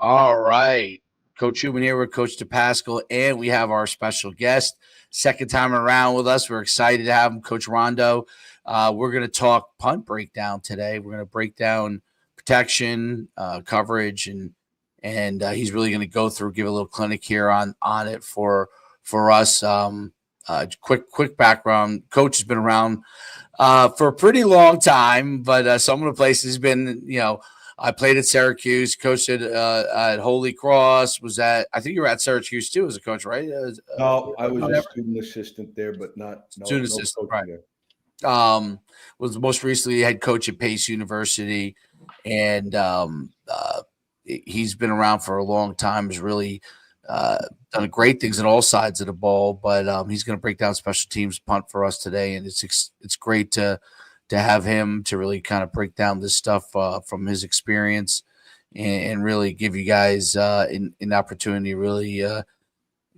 All right. Coach Schuman here with Coach Depascale, and we have our special guest. Second time around with us. We're excited to have him, Coach Rondeau. We're going to talk punt breakdown today. We're going to break down protection, coverage, and he's really going to go through, give a little clinic here on it for us. Quick background. Coach has been around for a pretty long time, but some of the places he's been, I played at Syracuse, coached at Holy Cross. I think you were at Syracuse too as a coach, right? No, I was a student assistant there, but no assistant, right? There. Was most recently head coach at Pace University, and he's been around for a long time. Has really done great things on all sides of the ball, but he's going to break down special teams punt for us today, and it's great to have him to really kind of break down this stuff from his experience and really give you guys an opportunity to really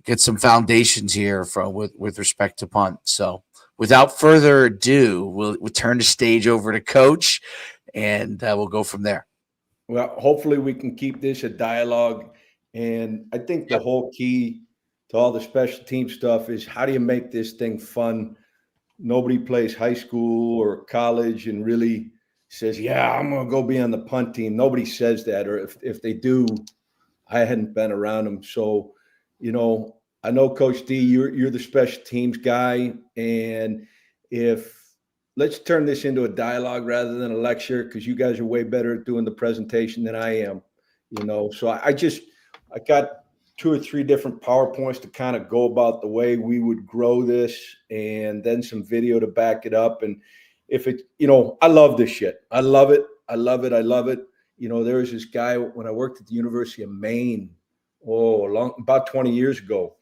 get some foundations here with respect to punt. So without further ado, we'll turn the stage over to Coach, and we'll go from there. Well, hopefully we can keep this a dialogue. And I think the whole key to all the special team stuff is how do you make this thing fun? Nobody plays high school or college and really says, yeah, I'm going to go be on the punt team. Nobody says that. Or if they do, I hadn't been around them. So, I know Coach D, you're the special teams guy. And let's turn this into a dialogue rather than a lecture, because you guys are way better at doing the presentation than I am. So I got 2 or 3 different PowerPoints to kind of go about the way we would grow this, and then some video to back it up. And if it, I love this shit. I love it. I love it. I love it. There was this guy when I worked at the University of Maine, about 20 years ago.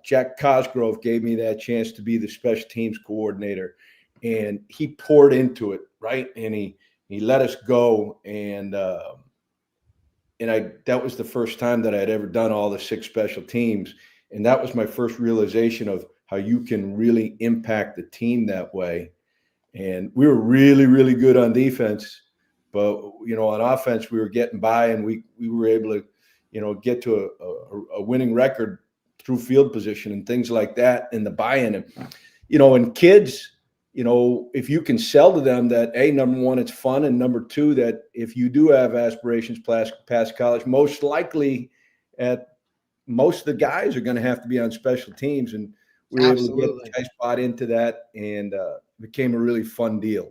Jack Cosgrove gave me that chance to be the special teams coordinator, and he poured into it, right? And he let us go, and that was the first time that I had ever done all the 6 special teams. And that was my first realization of how you can really impact the team that way. And we were really, really good on defense, but, on offense, we were getting by, and we were able to, get to a winning record through field position and things like that, and the buy-in. And kids, if you can sell to them that, A, number one, it's fun, and number 2, that if you do have aspirations past college, most likely most of the guys are going to have to be on special teams. And we were able to get guys bought into that, and became a really fun deal,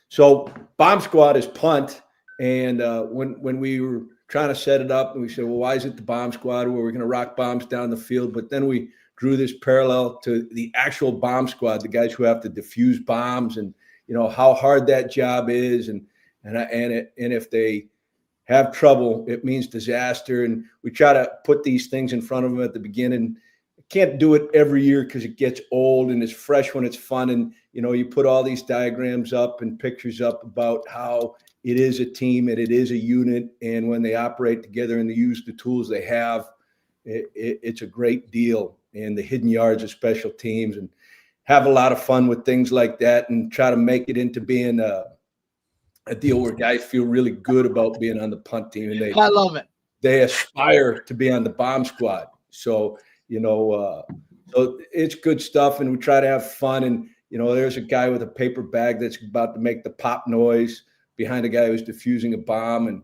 So bomb squad is punt. And when we were trying to set it up, and we said, well, why is it the bomb squad where we're going to rock bombs down the field? But then we drew this parallel to the actual bomb squad, the guys who have to defuse bombs, and how hard that job is, and if they have trouble, it means disaster. And we try to put these things in front of them at the beginning. Can't do it every year because it gets old, and it's fresh when it's fun. And you put all these diagrams up and pictures up about how it is a team and it is a unit, and when they operate together and they use the tools they have, it's a great deal. And the hidden yards of special teams, and have a lot of fun with things like that, and try to make it into being a deal where guys feel really good about being on the punt team. And I love it. They aspire to be on the bomb squad. So, so it's good stuff, and we try to have fun. And, there's a guy with a paper bag that's about to make the pop noise behind a guy who's defusing a bomb,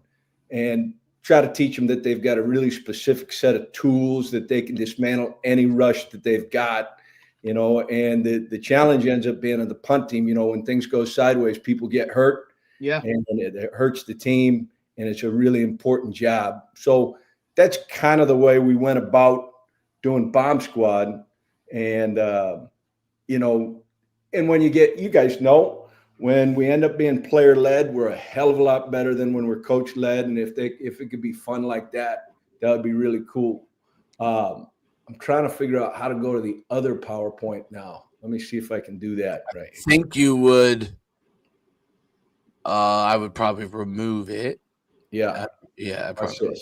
and try to teach them that they've got a really specific set of tools that they can dismantle any rush that they've got, and the challenge ends up being on the punt team. When things go sideways, people get hurt. Yeah. And it hurts the team, and it's a really important job. So that's kind of the way we went about doing bomb squad. And, and when you guys know, when we end up being player led, we're a hell of a lot better than when we're coach led. And if it could be fun like that, that would be really cool. I'm trying to figure out how to go to the other PowerPoint now. Let me see if I can do that right. I think you would. I would probably remove it. Yeah. Yeah. Probably.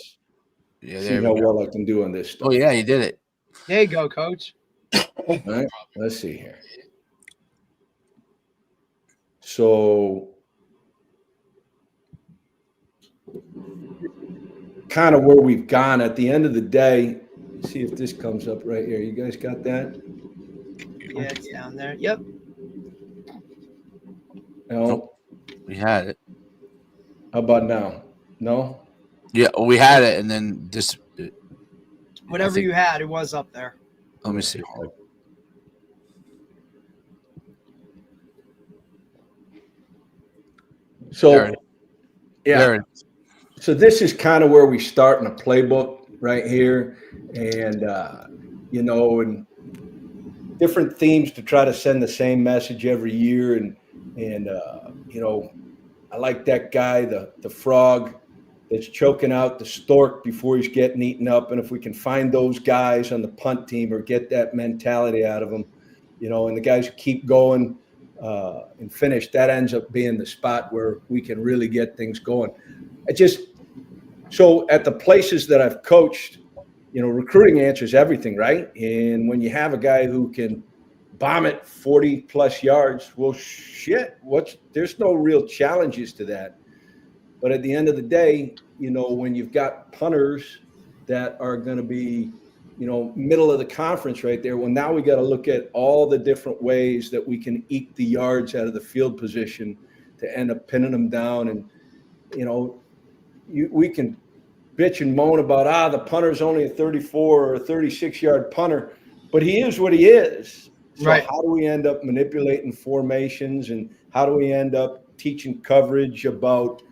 Yeah. See how well I can do on this stuff. Oh, yeah, you did it. There you go, Coach. All right. Let's see here. So kind of where we've gone. At the end of the day, see if this comes up right here. You guys got that? Yeah, it's down there. Yep. No. Nope. We had it. How about now? No? Yeah, we had it, and then this. Whatever you had, it was up there. Let me see. So, yeah. So this is kind of where we start in a playbook right here, and and different themes to try to send the same message every year, and I like that guy, the frog that's choking out the stork before he's getting eaten up, and if we can find those guys on the punt team or get that mentality out of them, and the guys who keep going and finish, that ends up being the spot where we can really get things going. So at the places that I've coached, recruiting answers everything, right? And when you have a guy who can bomb it 40 plus yards, well, shit, there's no real challenges to that. But at the end of the day, when you've got punters that are going to be, middle of the conference right there, well, now we got to look at all the different ways that we can eke the yards out of the field position to end up pinning them down. And, we can bitch and moan about, the punter's only a 34 or 36-yard punter, but he is what he is. So right. How do we end up manipulating formations, and how do we end up teaching coverage about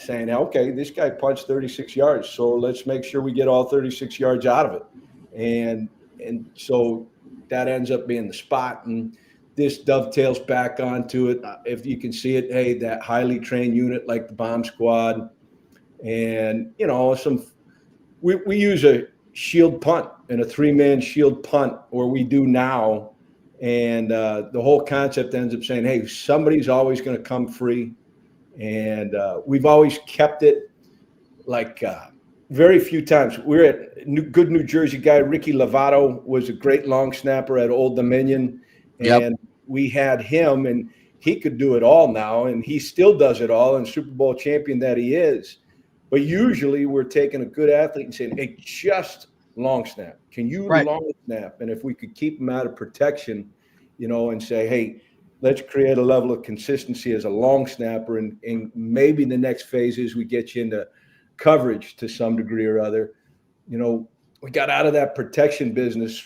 saying, okay, this guy punched 36 yards, so let's make sure we get all 36 yards out of it. And so that ends up being the spot, and this dovetails back onto it. If you can see it, hey, that highly trained unit like the bomb squad, and we use a shield punt and a 3-man shield punt, or we do now, and the whole concept ends up saying, hey, somebody's always going to come free, and we've always kept it like very few times. We're at good New Jersey guy Ricky Lovato was a great long snapper at Old Dominion, and we had him, and he could do it all now, and he still does it all, and Super Bowl champion that he is. But usually we're taking a good athlete and saying, hey, just long snap. Can you long snap? And if we could keep them out of protection, and say, hey, let's create a level of consistency as a long snapper. And maybe the next phase is we get you into coverage to some degree or other. We got out of that protection business,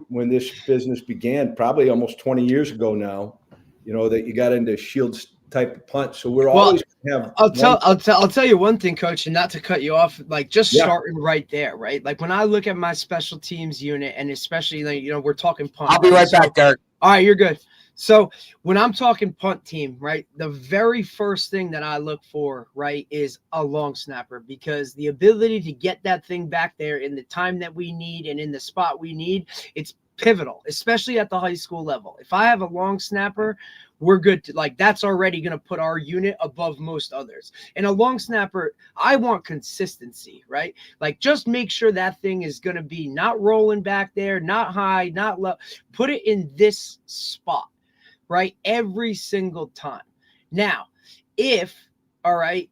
when this business began, probably almost 20 years ago now, that you got into shields type of punt. So we're always have. I'll tell you one thing, Coach, and not to cut you off, like starting right there, right? Like when I look at my special teams unit, and especially we're talking punt. I'll be right back, Derek. All right, you're good. So when I'm talking punt team, right, the very first thing that I look for, right, is a long snapper, because the ability to get that thing back there in the time that we need and in the spot we need, it's pivotal, especially at the high school level. If I have a long snapper, we're good to that's already going to put our unit above most others. And a long snapper, I want consistency, right? Like just make sure that thing is going to be not rolling back there, not high, not low. Put it in this spot, right? Every single time. Now, if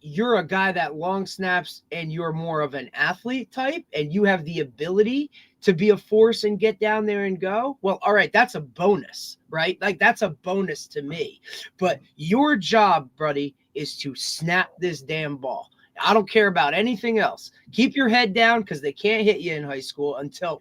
you're a guy that long snaps and you're more of an athlete type and you have the ability to be a force and get down there and go, well, all right, that's a bonus, right? Like that's a bonus to me. But your job, buddy, is to snap this damn ball. I don't care about anything else. Keep your head down, because they can't hit you in high school until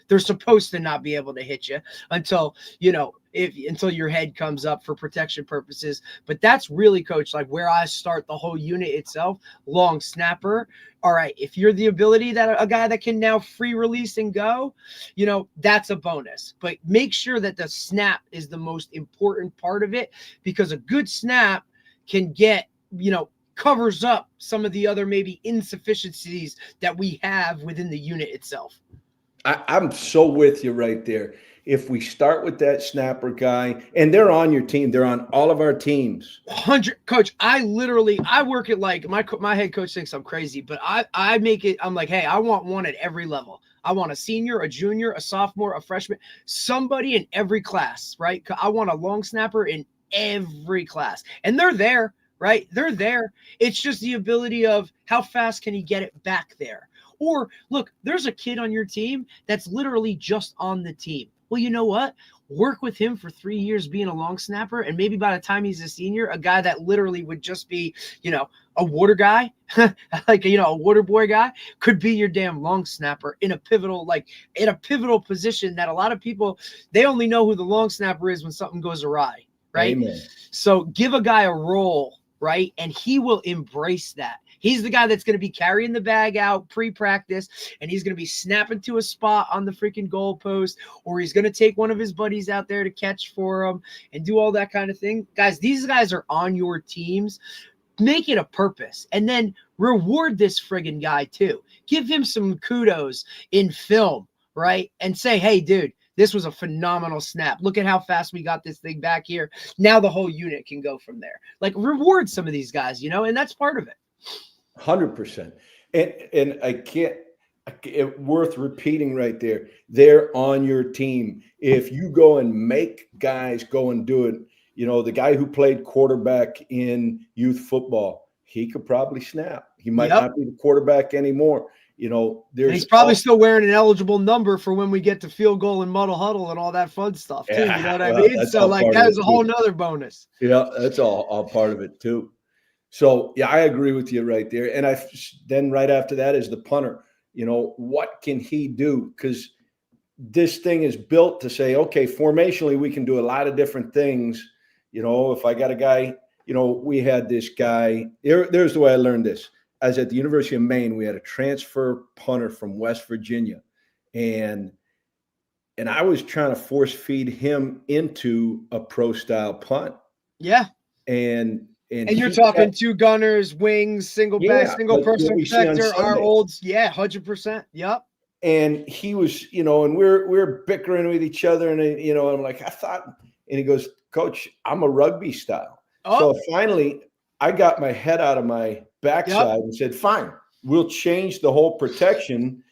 they're supposed to not be able to hit you until, until your head comes up for protection purposes. But that's really, Coach, like where I start the whole unit itself. Long snapper. All right, if you're the ability that a guy that can now free release and go, that's a bonus. But make sure that the snap is the most important part of it, because a good snap can get, covers up some of the other maybe insufficiencies that we have within the unit itself. I'm so with you right there. If we start with that snapper guy, and they're on your team, they're on all of our teams. 100, Coach. I work at like my head coach thinks I'm crazy, but I make it. I'm like, hey, I want one at every level. I want a senior, a junior, a sophomore, a freshman, somebody in every class, right? I want a long snapper in every class, and they're there. right? They're there. It's just the ability of how fast can he get it back there? Or look, there's a kid on your team that's literally just on the team. Well, you know what? Work with him for 3 years being a long snapper, and maybe by the time he's a senior, a guy that literally would just be, a water guy, like a water boy guy, could be your damn long snapper in a pivotal position that a lot of people, they only know who the long snapper is when something goes awry, right? Amen. So give a guy a role, right? And he will embrace that. He's the guy that's going to be carrying the bag out pre-practice, and he's going to be snapping to a spot on the freaking goalpost, or he's going to take one of his buddies out there to catch for him and do all that kind of thing. Guys, these guys are on your teams. Make it a purpose, and then reward this friggin' guy too. Give him some kudos in film, right? And say, hey, dude, this was a phenomenal snap. Look at how fast we got this thing back here. Now the whole unit can go from there. Like, reward some of these guys, and that's part of it. 100%. And it worth repeating right there. They're on your team. If you go and make guys go and do it, the guy who played quarterback in youth football, he could probably snap. He might not be the quarterback anymore. And he's probably still wearing an eligible number for when we get to field goal and muddle huddle and all that fun stuff too. You know what I mean? So that's a whole nother bonus. Yeah, that's all part of it too. So yeah, I agree with you right there. And then right after that is the punter. What can he do? Because this thing is built to say, okay, formationally, we can do a lot of different things. If I got a guy, we had this guy, there's the way I learned this. I was at the University of Maine. We had a transfer punter from West Virginia. And I was trying to force feed him into a pro style punt. Yeah. And you're talking two gunners, wings, single back, single person protector, our olds. Yeah, 100%. Yep. And he was, and we're bickering with each other. And, I'm like, and he goes, Coach, I'm a rugby style. Oh. So finally, I got my head out of my backside and said, fine, we'll change the whole protection.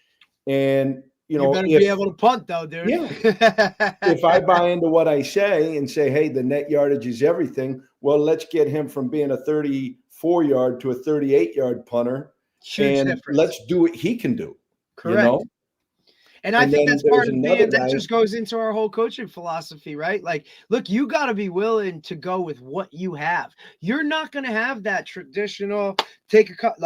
And, you better be able to punt, though, dude. Yeah. If I buy into what I say and say, hey, the net yardage is everything, well, let's get him from being a 34-yard to a 38-yard punter. Huge and difference. Let's do what he can do. Correct. And I think that's part of it. That just goes into our whole coaching philosophy, right? Like, look, you got to be willing to go with what you have. You're not going to have that traditional take a cut,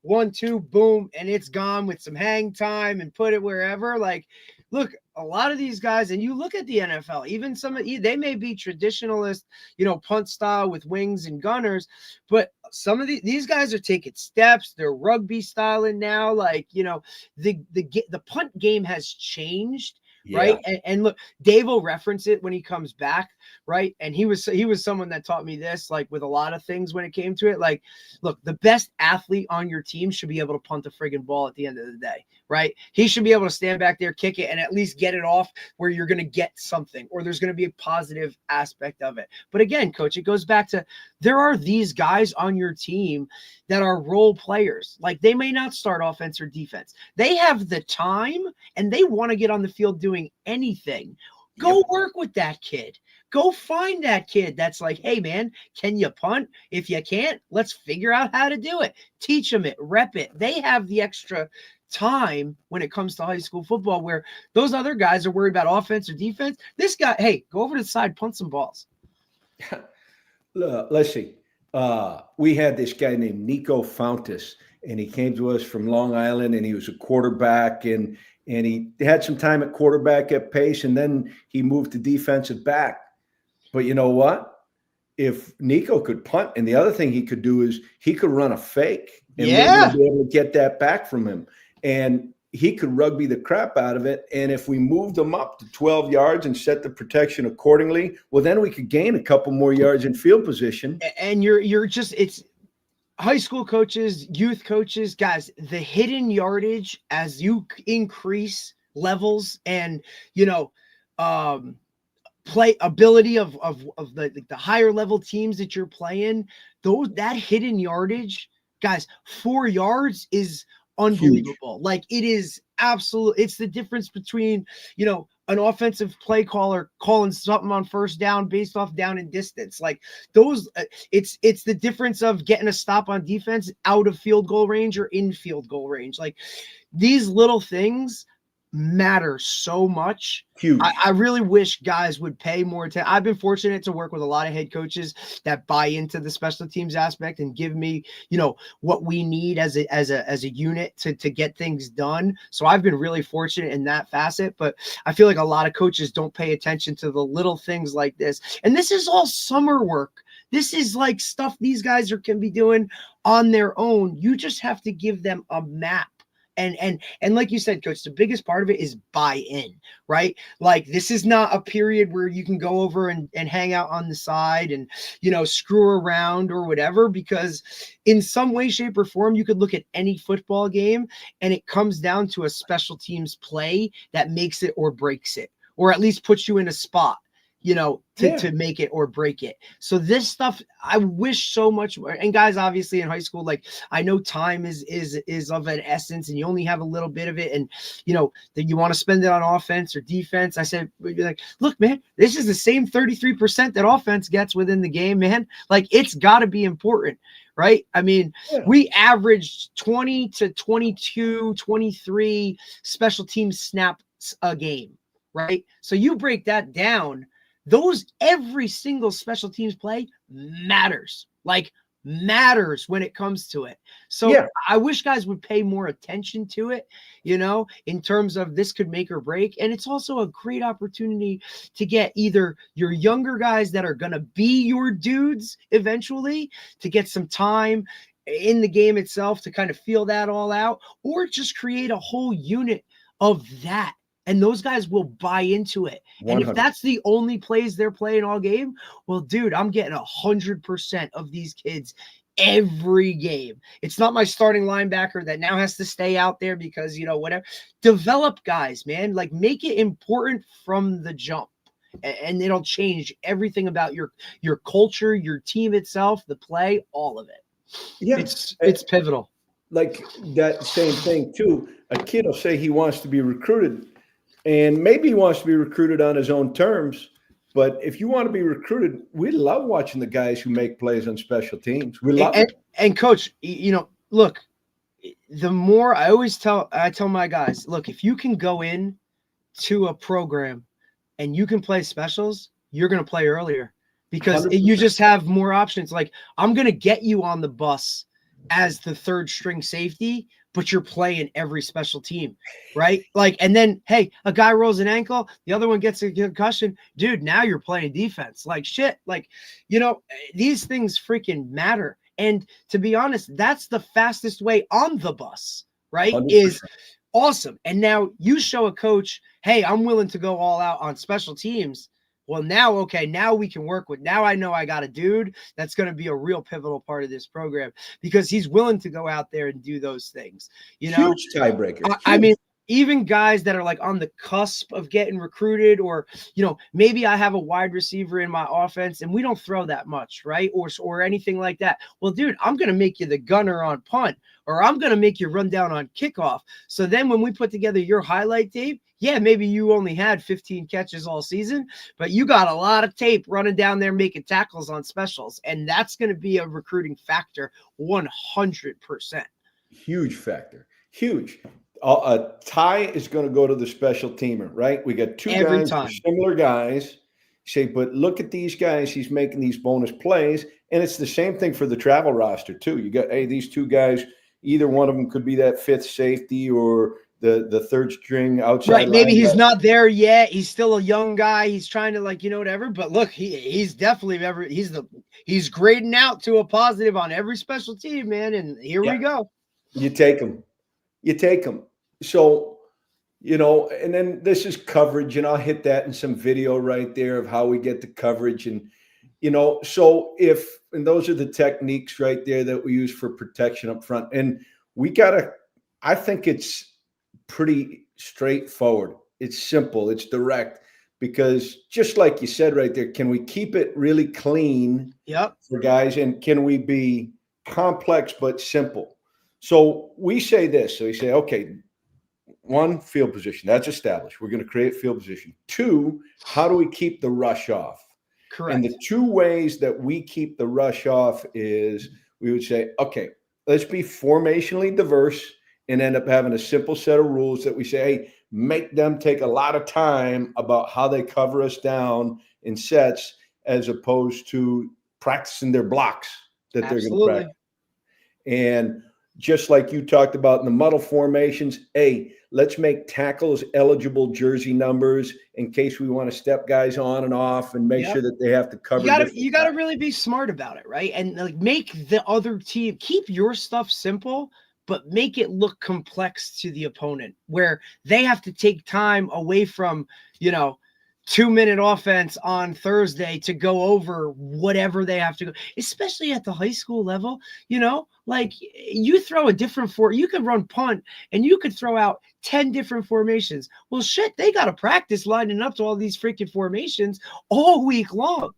1, 2, boom, and it's gone with some hang time and put it wherever. Like, look, a lot of these guys, and you look at the NFL, even they may be traditionalist, punt style with wings and gunners, but some of these guys are taking steps. They're rugby styling now. Like, the punt game has changed. Right. And look, Dave will reference it when he comes back. Right. And he was someone that taught me this, like with a lot of things when it came to it. Like, look, the best athlete on your team should be able to punt the friggin' ball at the end of the day. Right. He should be able to stand back there, kick it, and at least get it off where you're going to get something, or there's going to be a positive aspect of it. But again, coach, it goes back to there are these guys on your team that are role players. Like, they may not start offense or defense. They have the time and they want to get on the field doing anything. Go work with that kid. Go find that kid that's like, hey, man, can you punt? If you can't, let's figure out how to do it. Teach them it, rep it. They have the extra time when it comes to high school football where those other guys are worried about offense or defense. This guy, hey, go over to the side, punt some balls. Let's see. We had this guy named Nico Fountas, and he came to us from Long Island, and he was a quarterback, and he had some time at quarterback at Pace, and then he moved to defensive back. But you know what? If Nico could punt, and the other thing he could do is he could run a fake, and we're going to be able to get that back from him. And he could rugby the crap out of it. And if we moved him up to 12 yards and set the protection accordingly, well, then we could gain a couple more yards in field position. And it's high school coaches, youth coaches, guys, the hidden yardage as you increase levels and, play ability of the higher level teams that you're playing, that hidden yardage, guys, 4 yards is unbelievable. Huge. Like, it is absolutely. It's the difference between, an offensive play caller calling something on first down based off down and distance. Like those, it's the difference of getting a stop on defense out of field goal range or in field goal range. Like these little things matter so much. Huge. I really wish guys would pay more attention. I've been fortunate to work with a lot of head coaches that buy into the special teams aspect and give me, what we need as a unit to get things done. So I've been really fortunate in that facet, but I feel like a lot of coaches don't pay attention to the little things like this. And this is all summer work. This is like stuff these guys can be doing on their own. You just have to give them a map. And like you said, Coach, the biggest part of it is buy-in, right? Like this is not a period where you can go over and hang out on the side and, screw around or whatever, because in some way, shape, or form, you could look at any football game and it comes down to a special teams play that makes it or breaks it, or at least puts you in a spot, to make it or break it. So this stuff, I wish so much more. And guys, obviously in high school, like I know time is of an essence and you only have a little bit of it. And, that you want to spend it on offense or defense. I said, like, look, man, this is the same 33% that offense gets within the game, man. Like it's gotta be important. Right. I mean, we averaged 20 to 22, 23 special teams snaps a game. Right. So you break that down, every single special teams play matters when it comes to it. So I wish guys would pay more attention to it, in terms of this could make or break. And it's also a great opportunity to get either your younger guys that are going to be your dudes eventually to get some time in the game itself to kind of feel that all out, or just create a whole unit of that. And those guys will buy into it. 100. And if that's the only plays they're playing all game, well, dude, I'm getting 100% of these kids every game. It's not my starting linebacker that now has to stay out there because, whatever. Develop guys, man. Like make it important from the jump. And it'll change everything about your culture, your team itself, the play, all of it. Yeah, it's pivotal. Like that same thing, too. A kid will say he wants to be recruited. And maybe he wants to be recruited on his own terms. But if you want to be recruited, we love watching the guys who make plays on special teams. We love it. And Coach, look, the more I tell my guys, look, if you can go in to a program and you can play specials, you're going to play earlier because 100%. You just have more options. Like I'm going to get you on the bus as the third string safety, but you're playing every special team, right? Like, and then, hey, a guy rolls an ankle, the other one gets a concussion. Dude, now you're playing defense. Like shit. Like, these things freaking matter. And to be honest, that's the fastest way on the bus, right? 100%. Is awesome. And now you show a coach, hey, I'm willing to go all out on special teams. Well, now we can work with. Now I know I got a dude that's going to be a real pivotal part of this program because he's willing to go out there and do those things. Huge tiebreaker. I mean, even guys that are like on the cusp of getting recruited, or maybe I have a wide receiver in my offense and we don't throw that much, right? Or anything like that. Well, dude, I'm going to make you the gunner on punt, or I'm going to make you run down on kickoff. So then when we put together your highlight tape, yeah, maybe you only had 15 catches all season, but you got a lot of tape running down there making tackles on specials. And that's going to be a recruiting factor 100%. Huge factor. Huge. A tie is going to go to the special teamer, right? We got two guys, similar guys. Say, but look at these guys. He's making these bonus plays. And it's the same thing for the travel roster, too. You got, hey, these two guys, either one of them could be that fifth safety or the third string outside. Right. Maybe he's not there yet. He's still a young guy. He's trying to whatever. But look, he's definitely he's grading out to a positive on every special team, man. And here we go. You take him. So, and then this is coverage, and I'll hit that in some video right there of how we get the coverage. And, so and those are the techniques right there that we use for protection up front. And I think it's pretty straightforward. It's simple. It's direct because just like you said right there, can we keep it really clean for guys? And can we be complex but simple? So we say this. So we say, okay, one, field position. That's established. We're going to create field position. Two, how do we keep the rush off? Correct. And the two ways that we keep the rush off is we would say, okay, let's be formationally diverse and end up having a simple set of rules that we say, hey, make them take a lot of time about how they cover us down in sets as opposed to practicing their blocks that they're going to practice. And just like you talked about in the muddle formations, hey, let's make tackles eligible jersey numbers in case we want to step guys on and off and make sure that they have to cover. You gotta really be smart about it, right? And like make the other team keep your stuff simple, but make it look complex to the opponent where they have to take time away from, 2-minute offense on Thursday to go over whatever they have to go, especially at the high school level. Like you throw a different you could run punt and you could throw out 10 different formations. Well, shit, they got to practice lining up to all these freaking formations all week long.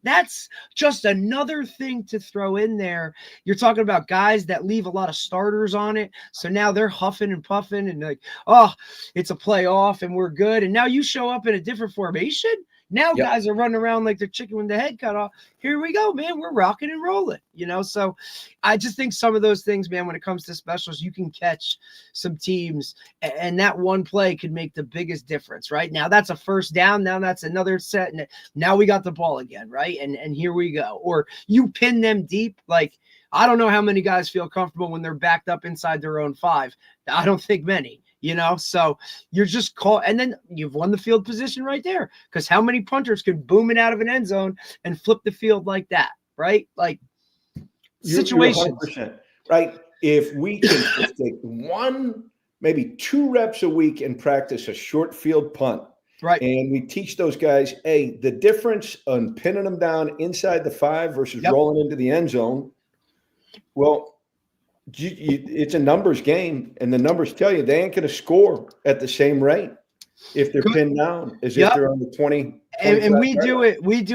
That's just another thing to throw in there. You're talking about guys that leave a lot of starters on it. So now they're huffing and puffing and like, oh, it's a playoff and we're good. And now you show up in a different formation. Now guys are running around like they're chicken with the head cut off. Here we go, man. We're rocking and rolling, So I just think some of those things, man, when it comes to specials, you can catch some teams and that one play could make the biggest difference, right? Now that's a first down. Now that's another set. And now we got the ball again, right? And here we go. Or you pin them deep. Like, I don't know how many guys feel comfortable when they're backed up inside their own 5. I don't think many. So you're just and then you've won the field position right there. Because how many punters can boom it out of an end zone and flip the field like that, right? Like situations, you're 100%, right? If we can just take 1, maybe 2 reps a week and practice a short field punt, right? And we teach those guys, hey, the difference on pinning them down inside the 5 versus rolling into the end zone. Well, it's a numbers game, and the numbers tell you they ain't going to score at the same rate if they're pinned down as if they're on the 20. And we do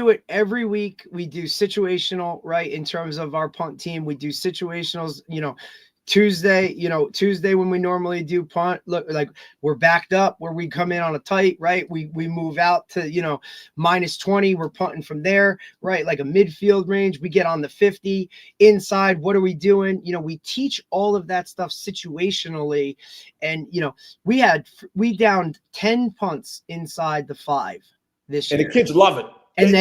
it every week. We do situational, right? In terms of our punt team, we do situationals, Tuesday when we normally do punt, look like we're backed up where we come in on a tight, right? We move out to, -20. We're punting from there, right? Like a midfield range. We get on the 50 inside. What are we doing? We teach all of that stuff situationally. And, we downed 10 punts inside the 5 this year. And the kids love it. And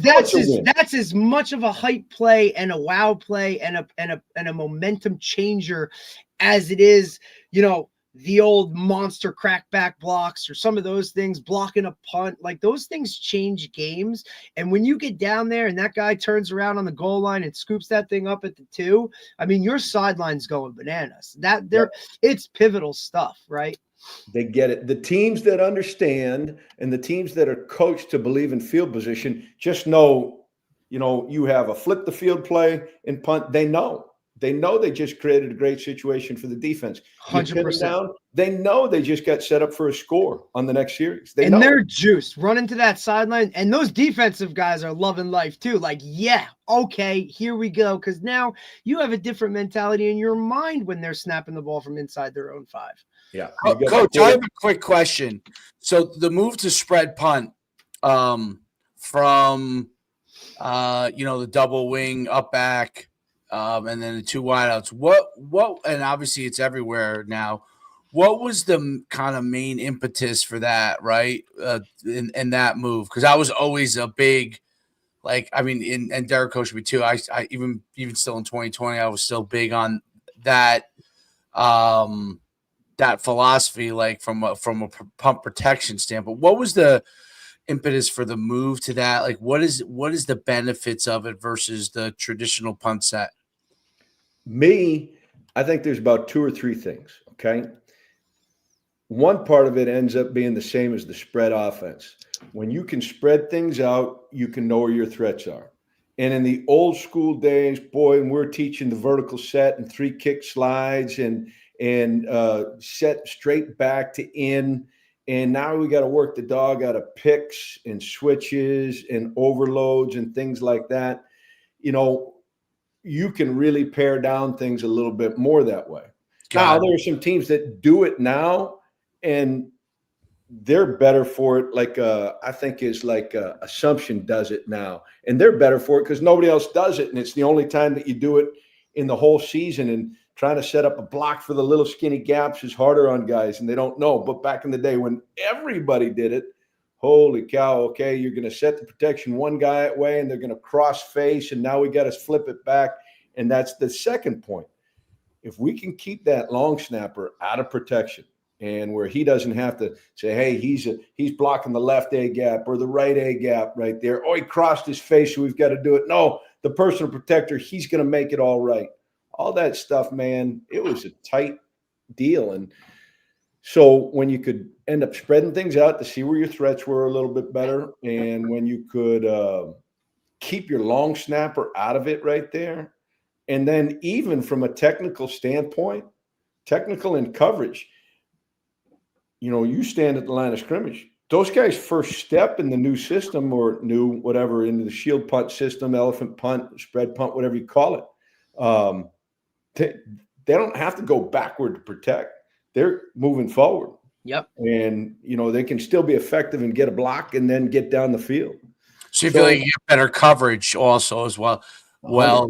that's as much of a hype play and a wow play and a momentum changer as it is, the old monster crackback blocks or some of those things, blocking a punt. Like those things change games. And when you get down there and that guy turns around on the goal line and scoops that thing up at the 2, I mean, your sideline's going bananas. It's pivotal stuff, right? They get it. The teams that understand and the teams that are coached to believe in field position just know, you have a flip the field play and punt. They know they just created a great situation for the defense. 100%. Down, they know they just got set up for a score on the next series. They're juiced running to that sideline. And those defensive guys are loving life too. Like, yeah, okay, here we go. Because now you have a different mentality in your mind when they're snapping the ball from inside their own 5. Yeah. Coach, I have a quick question. So the move to spread punt from, the double wing up back and then the 2 wideouts, what, and obviously it's everywhere now. What was the kind of main impetus for that, right? In that move? Because I was always a big, and Derek coached me too. I even still in 2020, I was still big on that, that philosophy, like from a pump protection standpoint. What was the impetus for the move to that? Like, what is the benefits of it versus the traditional punt set? I think there's about 2 or 3 things. Okay. One part of it ends up being the same as the spread offense. When you can spread things out, you can know where your threats are. And in the old school days, boy, and we're teaching the vertical set and 3 kick slides and set straight back to in. And now we got to work the dog out of picks and switches and overloads and things like that. You can really pare down things a little bit more that way. Now, Got there are some teams that do it now, and they're better for it. Like I think is like Assumption does it now, and they're better for it because nobody else does it, and it's the only time that you do it in the whole season. And trying to set up a block for the little skinny gaps is harder on guys, and they don't know. But back in the day when everybody did it, holy cow! Okay, you're going to set the protection one guy way, and they're going to cross face, and now we got to flip it back, and that's the second point. If we can keep that long snapper out of protection and where he doesn't have to say, hey, he's blocking the left A gap or the right A gap right there. Oh, he crossed his face, so we've got to do it. No, the personal protector, he's going to make it all right. All that stuff, man, it was a tight deal. And so when you could end up spreading things out to see where your threats were a little bit better, and when you could keep your long snapper out of it right there, and then even from a technical standpoint, technical and coverage, you stand at the line of scrimmage. Those guys' first step in the new system or new whatever into the shield punt system, elephant punt, spread punt, whatever you call it, they don't have to go backward to protect. They're moving forward. Yep. And, they can still be effective and get a block and then get down the field. So you feel like you get better coverage also as well. Well,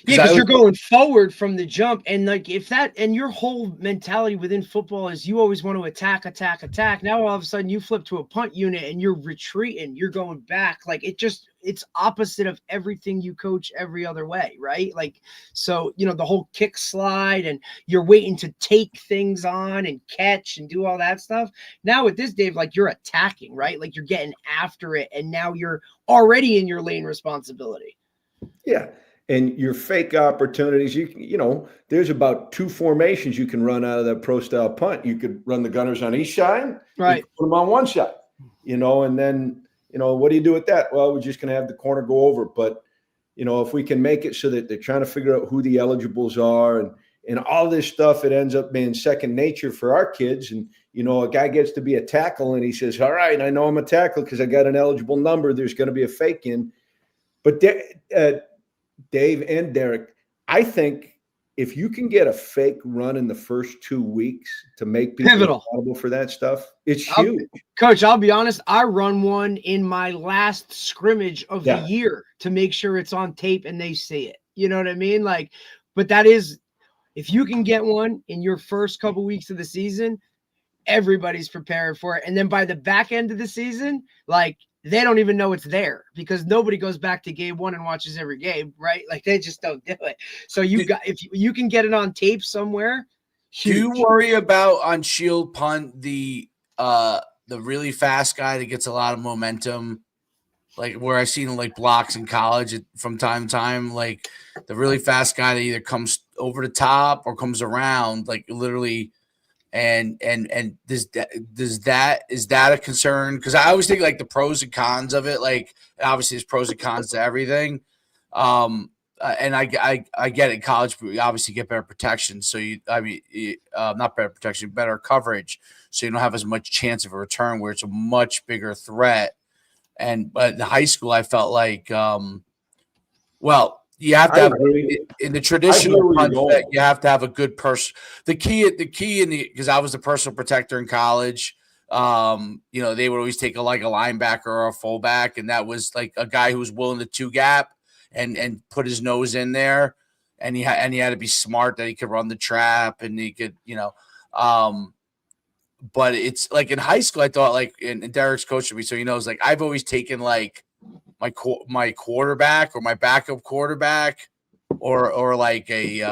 yeah, because you're going forward from the jump, and like and your whole mentality within football is you always want to attack. Now all of a sudden you flip to a punt unit and you're retreating, you're going back. Like it's opposite of everything you coach every other way, right? Like, so the whole kick slide, and you're waiting to take things on and catch and do all that stuff. Now with this, Dave, like you're attacking, right? Like you're getting after it, and now you're already in your lane responsibility. Yeah. And your fake opportunities, there's about 2 formations you can run out of that pro style punt. You could run the gunners on each side, right? Put them on one side, and then, what do you do with that? Well, we're just going to have the corner go over. But, if we can make it so that they're trying to figure out who the eligibles are and all this stuff, it ends up being second nature for our kids. And, a guy gets to be a tackle and he says, all right, I know I'm a tackle because I got an eligible number. There's going to be a fake in. But Dave and Derek, I think if you can get a fake run in the first 2 weeks to make people accountable for that stuff, it's huge. Coach, I'll be honest, I run one in my last scrimmage of the year to make sure it's on tape and they see it. You know what I mean? Like, but that is, if you can get one in your first couple weeks of the season, everybody's prepared for it. And then by the back end of the season, like, they don't even know it's there because nobody goes back to game one and watches every game, right? Like they just don't do it. So if you can get it on tape somewhere. Huge. Do you worry about on shield punt the really fast guy that gets a lot of momentum, like where I've seen like blocks in college from time to time, like the really fast guy that either comes over the top or comes around, like literally. And is that a concern? Because I always think like the pros and cons of it. Like obviously there's pros and cons to everything. And I get it. In college, but you obviously get better protection. So not better protection, better coverage. So you don't have as much chance of a return where it's a much bigger threat. But in high school, I felt like, you have to have in the traditional punt bet, you have to have a good person. The key because I was the personal protector in college. They would always take a linebacker or a fullback, and that was like a guy who was willing to 2-gap and put his nose in there, and he had to be smart that he could run the trap and he could, but it's like in high school, I thought like, and Derek's coaching me, so he knows like I've always taken like my quarterback or my backup quarterback or like a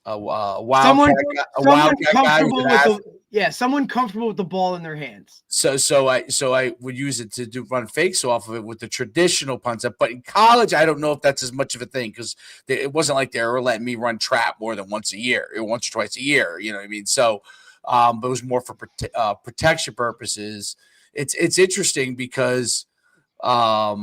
wildcat guy. Someone comfortable with the ball in their hands. So I would use it to run fakes off of it with the traditional punts. But in college, I don't know if that's as much of a thing because it wasn't like they were letting me run trap more than once or twice a year. You know what I mean? So, but it was more for protection purposes. It's interesting because. I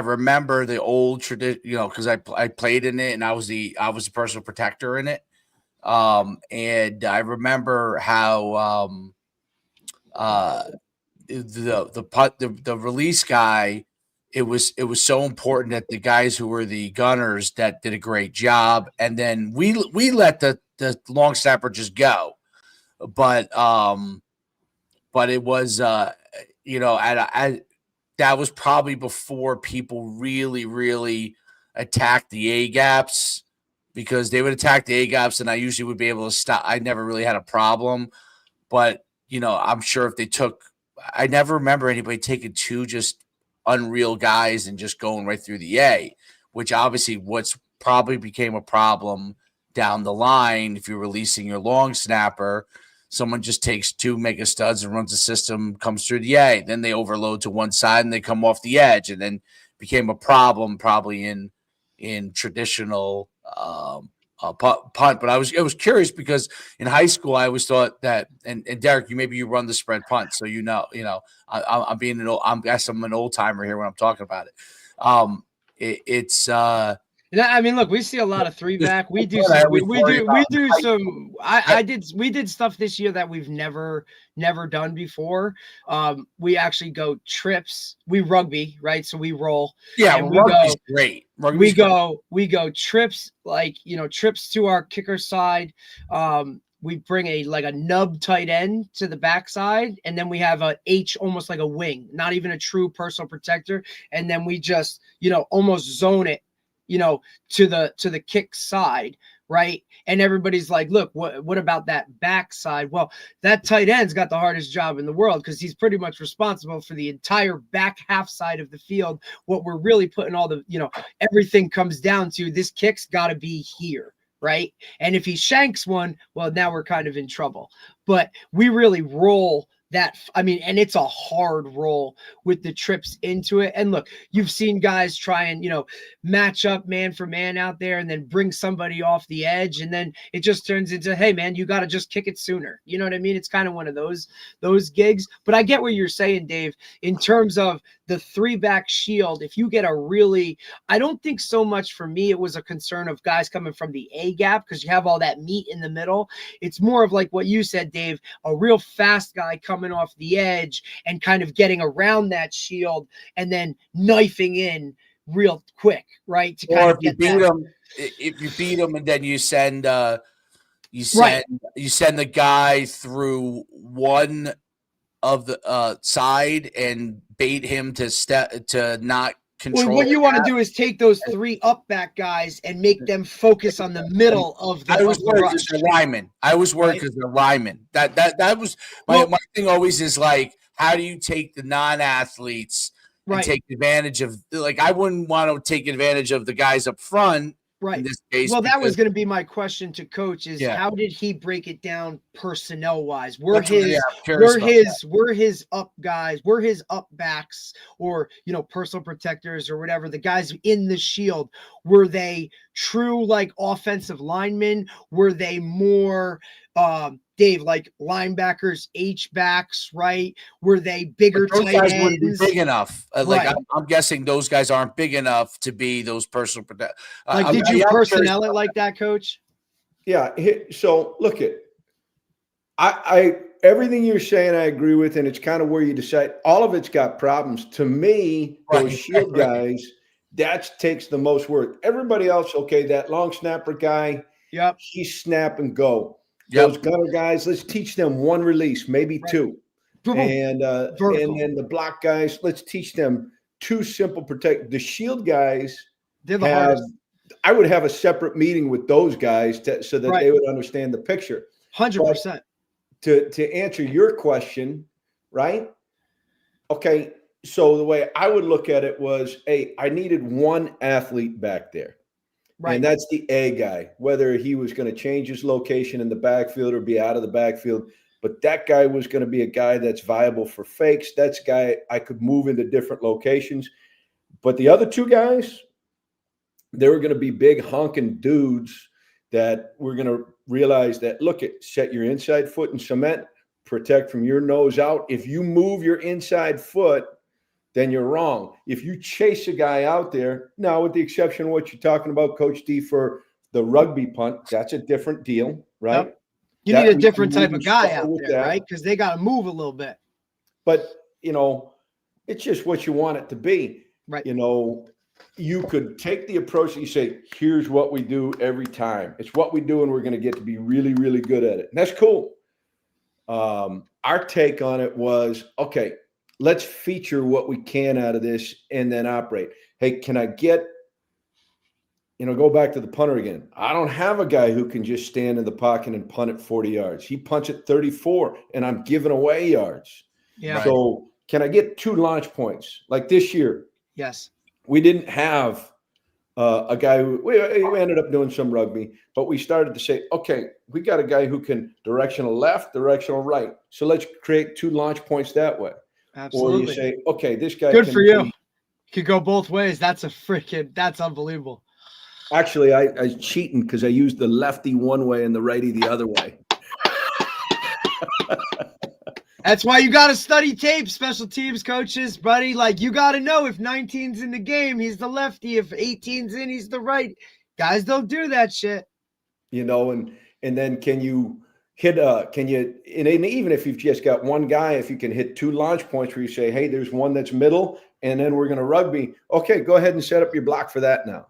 remember the old tradition, because I played in it and I was the personal protector in it. And I remember how the release guy it was so important that the guys who were the gunners that did a great job, and then we let the long snapper just go, but it was that was probably before people really attacked the A gaps, because they would attack the A gaps and I usually would be able to stop. I never really had a problem, but I'm sure if they took, I never remember anybody taking two just unreal guys and just going right through the A, which obviously what's probably became a problem down the line. If you're releasing your long snapper, someone just takes two mega studs and runs the system, comes through the A, then they overload to one side and they come off the edge, and then became a problem probably in traditional punt. But I was curious because in high school I always thought that, and Derek, you run the spread punt, so I'm being I guess I'm an old timer here when I'm talking about it. I mean, look, we see a lot of three back. We do stuff this year that we've never done before. We actually go trips. We rugby, right? So we roll. Yeah, rugby's great. We go trips, like, trips to our kicker side. We bring a nub tight end to the backside, and then we have a H, almost like a wing, not even a true personal protector, and then we just almost zone it to the kick side, right? And everybody's like, look, what about that backside? Well, that tight end's got the hardest job in the world, because he's pretty much responsible for the entire back half side of the field. What we're really putting all the, everything comes down to, this kick's got to be here, right? And if he shanks one, well, now we're kind of in trouble. But we really roll that. I mean, and it's a hard roll with the trips into it. And look, you've seen guys try and, match up man for man out there and then bring somebody off the edge. And then it just turns into, hey man, you got to just kick it sooner. You know what I mean? It's kind of one of those gigs, but I get what you're saying, Dave, in terms of the three back shield. If you get I don't think so much for me, it was a concern of guys coming from the A gap, because you have all that meat in the middle. It's more of like what you said, Dave, a real fast guy coming off the edge and kind of getting around that shield and then knifing in real quick, right? To kind of get if you beat them and then you send the guy through one of the side and bait him to not control. Well, what you want to do is take those three up back guys and make them focus on the middle of the. I was worried because they're linemen. They're linemen. That was my thing. Always is like, how do you take the non-athletes and take advantage of? Like, I wouldn't want to take advantage of the guys up front. Right. In this case, well, that was going to be my question to Coach: is how did he break it down personnel wise? Were his up guys, were his up backs, or personal protectors or whatever, the guys in the shield, were they true like offensive linemen? Were they more Dave, like linebackers, H backs, right? Were they bigger those tight guys ends? Wouldn't be big enough. Right. I'm guessing those guys aren't big enough to be those personal protectors. Did you personnel it like that, Coach? Yeah. So look at, I everything you're saying, I agree with, and it's kind of where you decide. All of it's got problems. To me, those shield guys, that takes the most work. Everybody else, okay, that long snapper guy, he's snap and go. Those gunner guys, let's teach them one release, maybe two. And then the block guys, let's teach them two simple protect. The shield guys, they're the hardest. I would have a separate meeting with those guys so that they would understand the picture. 100%. To answer your question, right? Okay, so the way I would look at it was, I needed one athlete back there. Right. And that's the A guy, whether he was going to change his location in the backfield or be out of the backfield. But that guy was going to be a guy that's viable for fakes. That's a guy I could move into different locations. But the other two guys, they were going to be big honking dudes that we're going to realize that, set your inside foot in cement, protect from your nose out. If you move your inside foot, then you're wrong. If you chase a guy out there, now with the exception of what you're talking about, Coach D, for the rugby punt, that's a different deal, right? Yep. You need a different type of guy out there, right? Because they got to move a little bit. But, it's just what you want it to be. Right. You know, you could take the approach that you say, here's what we do every time. It's what we do, and we're going to get to be really, really good at it. And that's cool. Our take on it was, okay, let's feature what we can out of this and then operate. Hey, can I get, go back to the punter again. I don't have a guy who can just stand in the pocket and punt at 40 yards. He punts at 34, and I'm giving away yards. Yeah. So can I get 2 launch points? Like this year, Yes. we didn't have a guy who we ended up doing some rugby, but we started to say, okay, we got a guy who can directional left, directional right. So let's create 2 launch points that way. Absolutely. Or you say, okay, this guy good can for you. Could go both ways. That's unbelievable. Actually, I was cheating because I used the lefty one way and the righty the other way. That's why you got to study tape, special teams coaches, buddy. Like, you got to know if 19's in the game, he's the lefty. If 18's in, he's the right. Guys don't do that shit. And then can you hit and even if you've just got one guy, if you can hit 2 launch points where you say, hey, there's one that's middle, and then we're going to rugby. Okay, go ahead and set up your block for that now.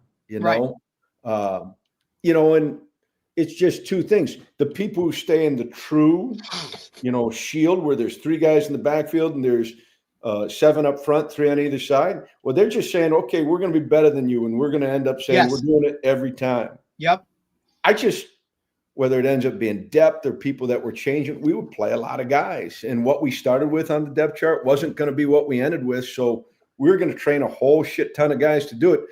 And it's just 2 things. The people who stay in the true, shield where there's 3 guys in the backfield and there's 7 up front, 3 on either side. Well, they're just saying, okay, we're going to be better than you. And we're going to end up saying we're doing it every time. Yep. Whether it ends up being depth or people that were changing, we would play a lot of guys. And what we started with on the depth chart wasn't going to be what we ended with. So we were going to train a whole shit ton of guys to do it.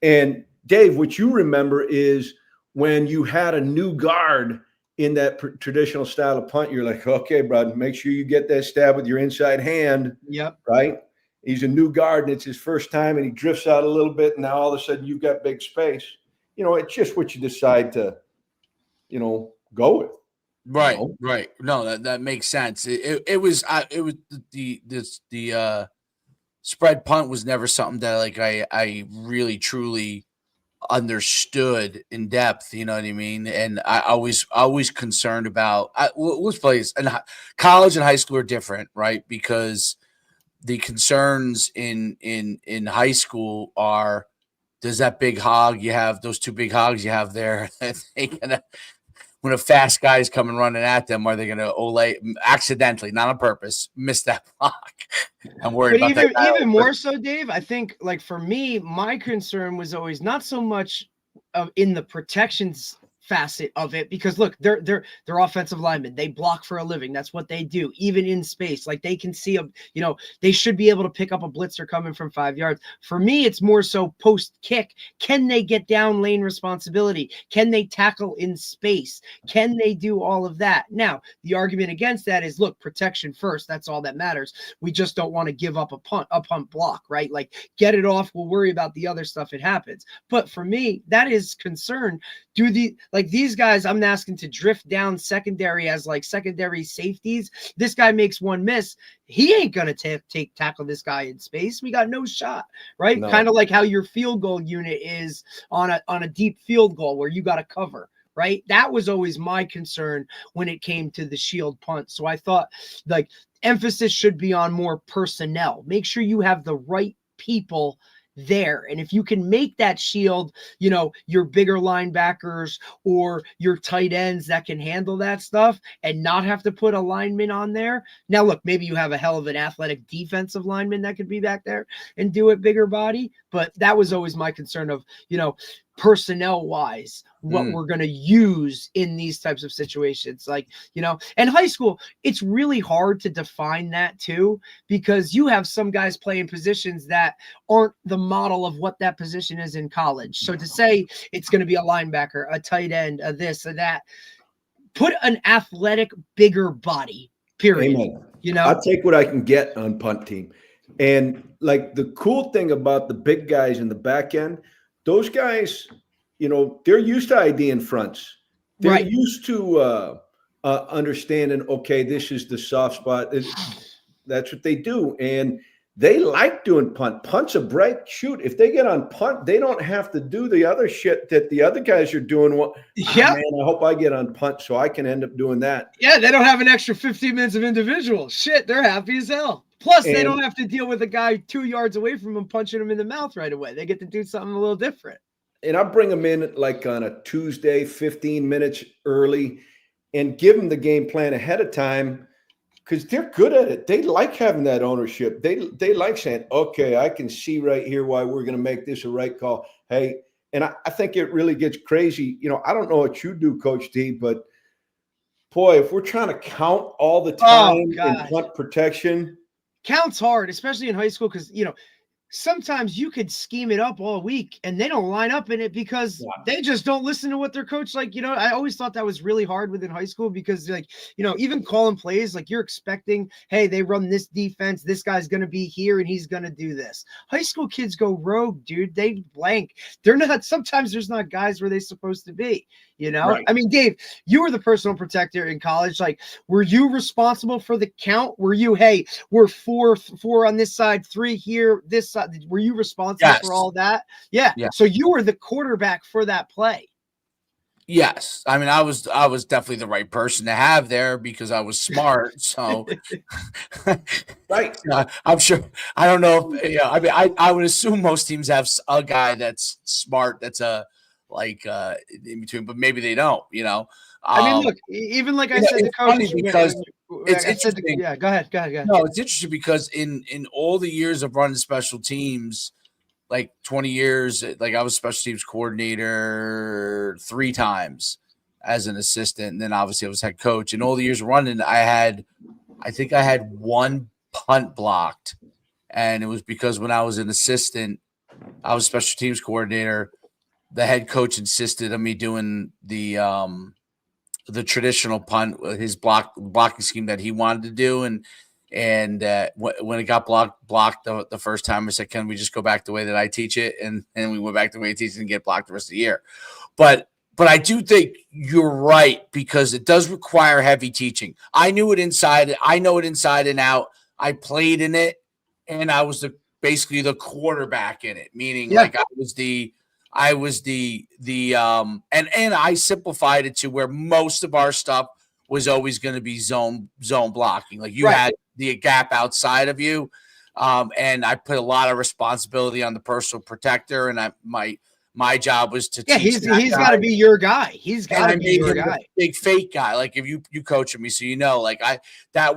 And Dave, what you remember is when you had a new guard in that traditional style of punt, you're like, okay, bud, make sure you get that stab with your inside hand. Yep. Right? He's a new guard, and it's his first time, and he drifts out a little bit, and now all of a sudden you've got big space. It's just what you decide to, go with. Right. Right. No, that makes sense. It was the spread punt was never something that I really truly understood in depth, you know what I mean? And I always concerned about let's play, and college and high school are different, right? Because the concerns in high school are, does that big hog you have, those 2 big hogs you have there, when a fast guy is coming running at them, are they going to accidentally, not on purpose, miss that block? I'm worried about that. Even more so, Dave, I think, like, for me, my concern was always not so much in the protections facet of it, because look, they're offensive linemen. They block for a living. That's what they do, even in space. Like, they can see they should be able to pick up a blitzer coming from 5 yards. For me, it's more so post kick. Can they get down lane responsibility? Can they tackle in space? Can they do all of that? Now, the argument against that is, look, protection first. That's all that matters. We just don't want to give up a punt block, right? Like, get it off. We'll worry about the other stuff. It happens. But for me, that is concern. These guys, I'm asking to drift down secondary as like secondary safeties. This guy makes one miss. He ain't going to tackle this guy in space. We got no shot, right? No. Kind of like how your field goal unit is on a deep field goal where you got to cover, right? That was always my concern when it came to the shield punt. So I thought, like, emphasis should be on more personnel. Make sure you have the right people there. And if you can make that shield, your bigger linebackers or your tight ends that can handle that stuff and not have to put a lineman on there. Now, look, maybe you have a hell of an athletic defensive lineman that could be back there and do it bigger body. But that was always my concern of, personnel wise, what we're going to use in these types of situations. Like, and high school, it's really hard to define that too, because you have some guys playing positions that aren't the model of what that position is in college. So to say it's going to be a linebacker, a tight end, a this, or that, put an athletic, bigger body, period. Amen. I'll take what I can get on punt team. And like, the cool thing about the big guys in the back end, those guys, they're used to IDing fronts. They're used to understanding, okay, this is the soft spot. That's what they do. And they like doing punt. Punt's a break. Shoot, if they get on punt, they don't have to do the other shit that the other guys are doing. Yeah. Man, I hope I get on punt so I can end up doing that. Yeah, they don't have an extra 15 minutes of individual. Shit, they're happy as hell. Plus, they don't have to deal with a guy 2 yards away from him punching him in the mouth right away. They get to do something a little different. And I bring them in like on a Tuesday, 15 minutes early, and give them the game plan ahead of time because they're good at it. They like having that ownership. They like saying, okay, I can see right here why we're going to make this a right call. Hey, and I think it really gets crazy. I don't know what you do, Coach D, but boy, if we're trying to count all the time in punt protection. Counts hard, especially in high school, because, sometimes you could scheme it up all week and they don't line up in it because they just don't listen to what their coach, I always thought that was really hard within high school because even calling plays, you're expecting, hey, they run this defense, this guy's going to be here and he's going to do this. High school kids go rogue, dude. They blank. They're not, sometimes there's not guys where they're supposed to be, Right. I mean, Dave, you were the personal protector in college. Were you responsible for the count? Were you, hey, we're four on this side, 3 here, this side? Were you responsible for all that? Yeah. So you were the quarterback for that play. Yes. I mean, I was definitely the right person to have there because I was smart. So right. I'm sure. I don't know if, I mean, I would assume most teams have a guy that's smart. That's in between, but maybe they don't, I mean, look, even like I said, the coach, because it's interesting. Go ahead. No, it's interesting because in all the years of running special teams, 20 years, I was special teams coordinator 3 times as an assistant. And then obviously I was head coach. And all the years of running, I think I had 1 punt blocked. And it was because when I was an assistant, I was special teams coordinator. The head coach insisted on me doing the traditional punt, his blocking scheme that he wanted to do, and when it got blocked the first time, I said, "Can we just go back the way that I teach it?" And we went back the way I teach it and get blocked the rest of the year. But I do think you're right because it does require heavy teaching. I knew it inside. I know it inside and out. I played in it, and I was basically the quarterback in it, meaning I was the and I simplified it to where most of our stuff was always going to be zone blocking. You had the gap outside of you, and I put a lot of responsibility on the personal protector, and my job was to teach he's got to be your guy. He's got to be your guy. Big fake guy. If you coach me, so that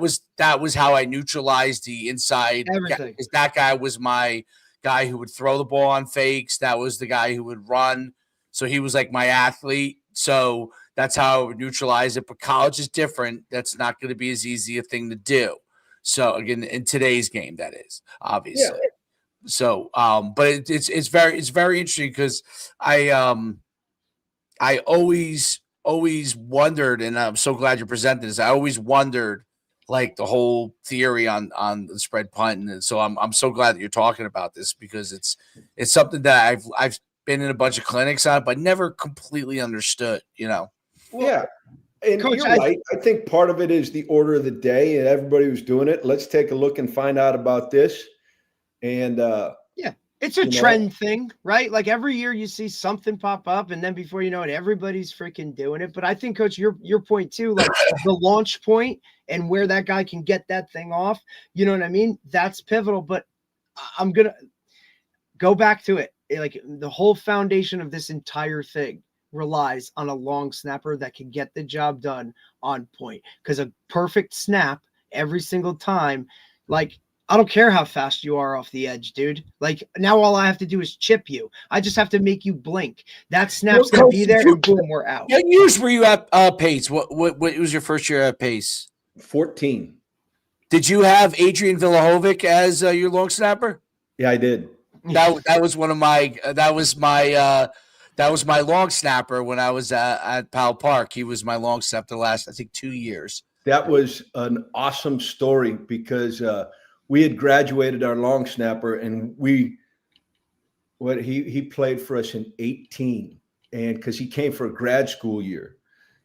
was how I neutralized the inside. Everything. Because that guy was my guy who would throw the ball on fakes. That was the guy who would run. So he was like my athlete. So that's how I would neutralize it. But college is different. That's not going to be as easy a thing to do. So again, in today's game, that is obviously. Yeah. So, but it's very interesting because I always wondered, and I'm so glad you presented this. I always wondered the whole theory on the spread punt, and so I'm so glad that you're talking about this because it's something that I've been in a bunch of clinics on, but never completely understood. Well, yeah. And Coach, you're right. I think part of it is the order of the day and everybody was doing it. Let's take a look and find out about this. And it's a trend thing, right? Every year you see something pop up, and then before you know it, everybody's freaking doing it. But I think, Coach, your point too, the launch point and where that guy can get that thing off, you know what I mean? That's pivotal. But I'm gonna go back to it. The whole foundation of this entire thing relies on a long snapper that can get the job done on point. Because a perfect snap every single time, I don't care how fast you are off the edge, dude. Now all I have to do is chip you. I just have to make you blink. That snap's going to be there, and boom, we're out. What years were you at Pace? What was your first year at Pace? 14. Did you have Adrian Villahovic as your long snapper? Yeah, I did. That was one of my that was my long snapper when I was at Powell Park. He was my long snapper the last, I think, 2 years. That was an awesome story because we had graduated our long snapper, and he played for us in 18, and because he came for a grad school year,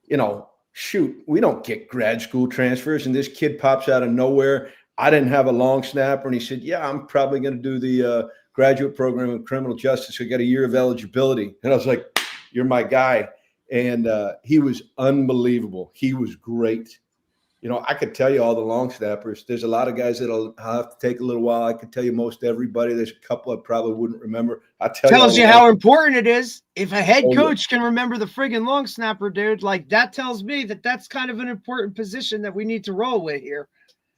we don't get grad school transfers, and this kid pops out of nowhere. I didn't have a long snapper, and he said, "Yeah, I'm probably going to do the graduate program in criminal justice. I got a year of eligibility," and I was like, "You're my guy," and he was unbelievable. He was great. I could tell you all the long snappers. There's a lot of guys that'll have to take a little while. I could tell you most everybody. There's a couple I probably wouldn't remember. Tells you how important it is. If a head Oh, coach can remember the friggin' long snapper, dude, like that tells me that that's kind of an important position that we need to roll with here.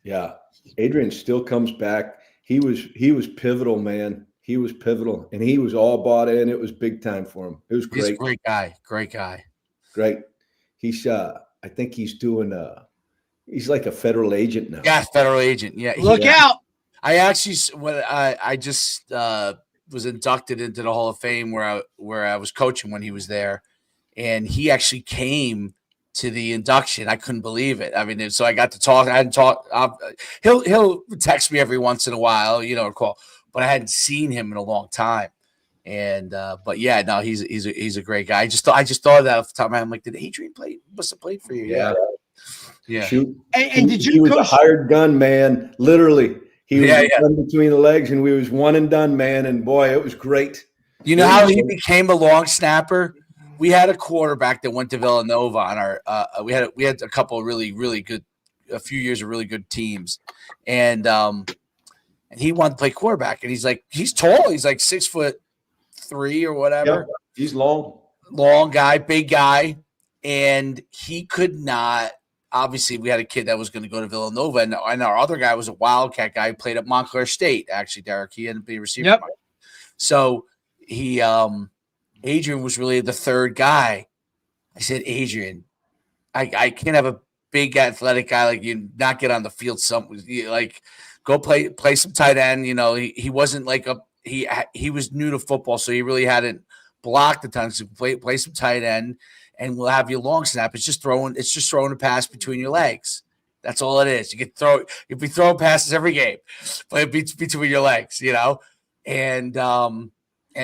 Yeah. Adrian still comes back. He was pivotal, man. He was pivotal, and he was all bought in. It was big time for him. It was great. He's a great guy. Great guy. Great. He's I think he's doing he's like a federal agent now. Yeah, federal agent. Yeah. Look out. I actually I just was inducted into the Hall of Fame where I was coaching when he was there, and he actually came to the induction. I couldn't believe it. I mean, so I got to talk. I hadn't talked. He'll text me every once in a while, or call, but I hadn't seen him in a long time. And but yeah, no, he's a greght guy. I just thought of that off the top of my head. I'm like, did Adrian must have played for you? Yeah. Yeah. Shoot. And did you? He was a hired gun, man. Literally, he was done between the legs, and we was one and done, man. And boy, it was great. You know how he became a long snapper? We had a quarterback that went to Villanova on our. We had a couple of really good, a few years of really good teams, and he wanted to play quarterback, and he's tall. He's like 6'3" or whatever. Yeah, he's long guy, big guy, and he could not. Obviously, we had a kid that was going to go to Villanova, and our other guy was a Wildcat guy who played at Montclair State. Actually, Derek, he ended up being a receiver. Yep. So he, Adrian was really the third guy. I said, Adrian, I can't have a big athletic guy like you not get on the field. Go play some tight end. He wasn't like he was new to football, so he really hadn't blocked a ton. So play some tight end. And we'll have your long snap. It's just throwing a pass between your legs. That's all it is. You'll be throwing passes every game, but it's between your legs, And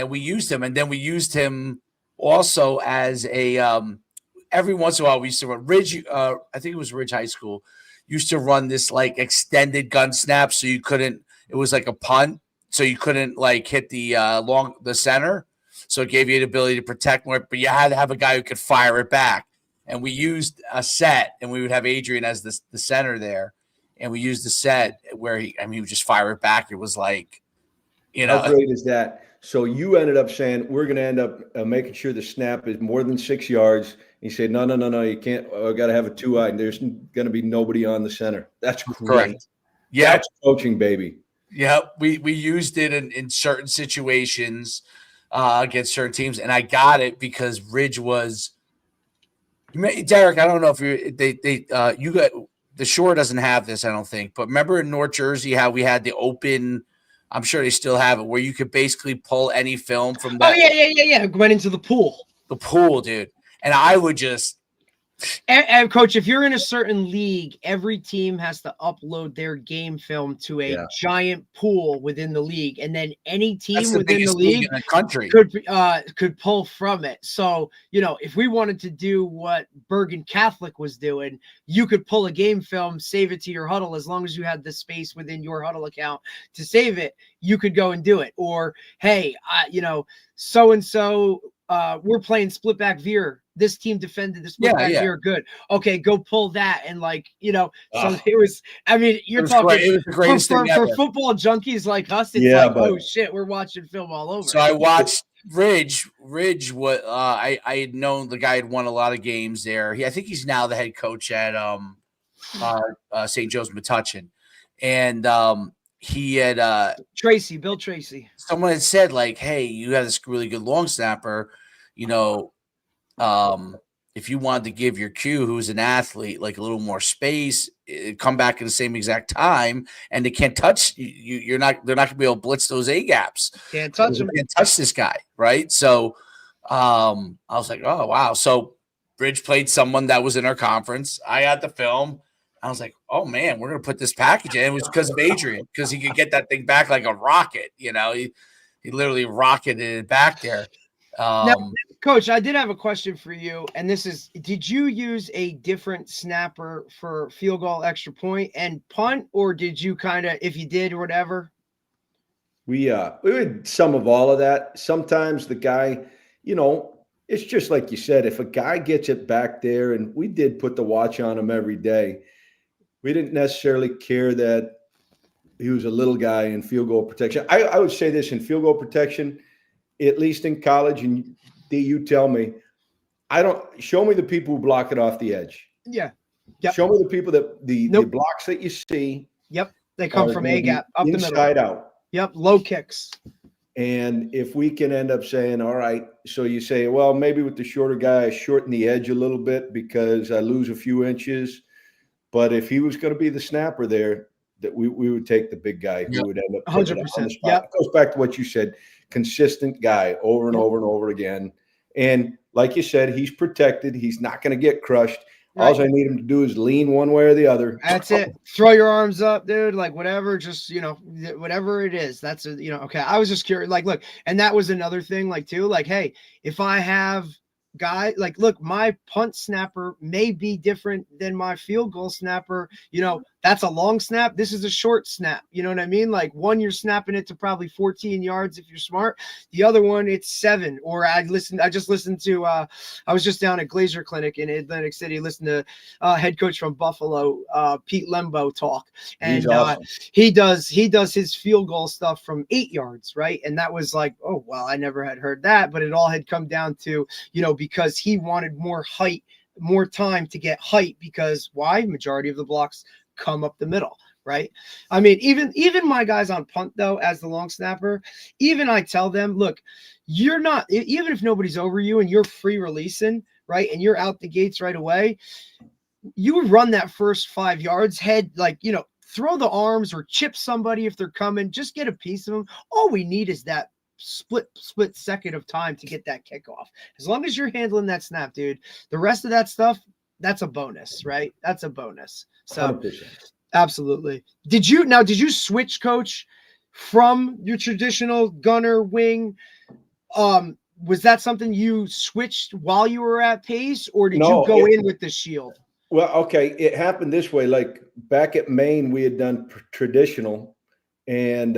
we used him, and then we used him also as a every once in a while we used to run Ridge. I think it was Ridge High School. Used to run this like extended gun snap, so you couldn't. It was like a punt, so you couldn't like hit the center. So it gave you the ability to protect more, but you had to have a guy who could fire it back. And we used a set, and we would have Adrian as the center there. And we used the set where he would just fire it back. It was like, How great is that? So you ended up saying, we're going to end up making sure the snap is more than 6 yards. And you said, no, you can't. I got to have a 2-eye, and there's going to be nobody on the center. That's great. Correct. Yeah. That's coaching, baby. Yeah. We used it in certain situations. Against certain teams, and I got it because Ridge was Derek. I don't know if you got the Shore doesn't have this, I don't think, but remember in North Jersey how we had the open. I'm sure they still have it where you could basically pull any film from that. Oh yeah. Went into the pool. The pool, dude, and I would just. And Coach, if you're in a certain league, every team has to upload their game film to a giant pool within the league, and then any team within the league in the country could pull from it. So, if we wanted to do what Bergen Catholic was doing, you could pull a game film, save it to your huddle as long as you had the space within your huddle account to save it. You could go and do it. Or, hey, so and so, we're playing split back veer. This team defended the split back here. Good. Okay, go pull that. And so it was, you're talking it was the greatest thing ever. For football junkies like us, it's oh shit, we're watching film all over. So I watched Ridge. What I had known the guy had won a lot of games there. I think he's now the head coach at St. Joe's Metuchen. And he had Bill Tracy. Someone had said, like, hey, you have this really good long snapper, if you wanted to give your Q, who's an athlete, like a little more space, come back at the same exact time, and they can't touch you. They're not going to be able to blitz those A gaps. Can't touch him. Can't touch this guy, right? So, I was like, oh wow. So, Bridge played someone that was in our conference. I got the film. I was like, oh man, we're going to put this package in. It was because of Adrian, because he could get that thing back like a rocket. He literally rocketed it back there. Now, Coach, I did have a question for you, and this is: did you use a different snapper for field goal, extra point, and punt, or did you kind of, if you did or whatever? We had some of all of that. Sometimes the guy, it's just like you said. If a guy gets it back there, and we did put the watch on him every day, we didn't necessarily care that he was a little guy in field goal protection. I would say this in field goal protection, at least in college, and you tell me, show me the people who block it off the edge. Yeah. Yep. Show me the people that the blocks that you see. Yep. They come from A gap up the middle. Inside out. Yep. Low kicks. And if we can end up saying, all right, so you say, well, maybe with the shorter guy, I shorten the edge a little bit because I lose a few inches. But if he was going to be the snapper there, that we would take the big guy who would end up 100%. Yep. It goes back to what you said, consistent guy over and over and over again. And like you said, he's protected. He's not going to get crushed. Right. All I need him to do is lean one way or the other. That's it. Throw your arms up, dude. Like whatever, just, whatever it is. That's okay. I was just curious. Like, look, and that was another thing, like, too, like, hey, if I have guy, like, look, my punt snapper may be different than my field goal snapper. That's a long snap. This is a short snap. You know what I mean? Like one, you're snapping it to probably 14 yards if you're smart. The other one, it's 7. Or I just listened to, I was just down at Glazier Clinic in Atlantic City, listened to head coach from Buffalo, Pete Lembo talk. And awesome. He does his field goal stuff from 8 yards. Right. And that was like, oh, well, I never had heard that, but it all had come down to, because he wanted more height, more time to get height, because why? Majority of the blocks come up the middle, right? I mean, even my guys on punt, though, as the long snapper, even I tell them, look, you're not, even if nobody's over you and you're free releasing, right, and you're out the gates right away, you would run that first 5 yards, head, like, throw the arms or chip somebody if they're coming, just get a piece of them. All we need is that split second of time to get that kickoff. As long as you're handling that snap, dude, the rest of that stuff, that's a bonus, right? That's a bonus. So 100%. Absolutely. Did you switch, coach, from your traditional gunner wing? Was that something you switched while you were at Pace, or did you go in with the shield? Well, okay. It happened this way. Like back at Maine, we had done traditional and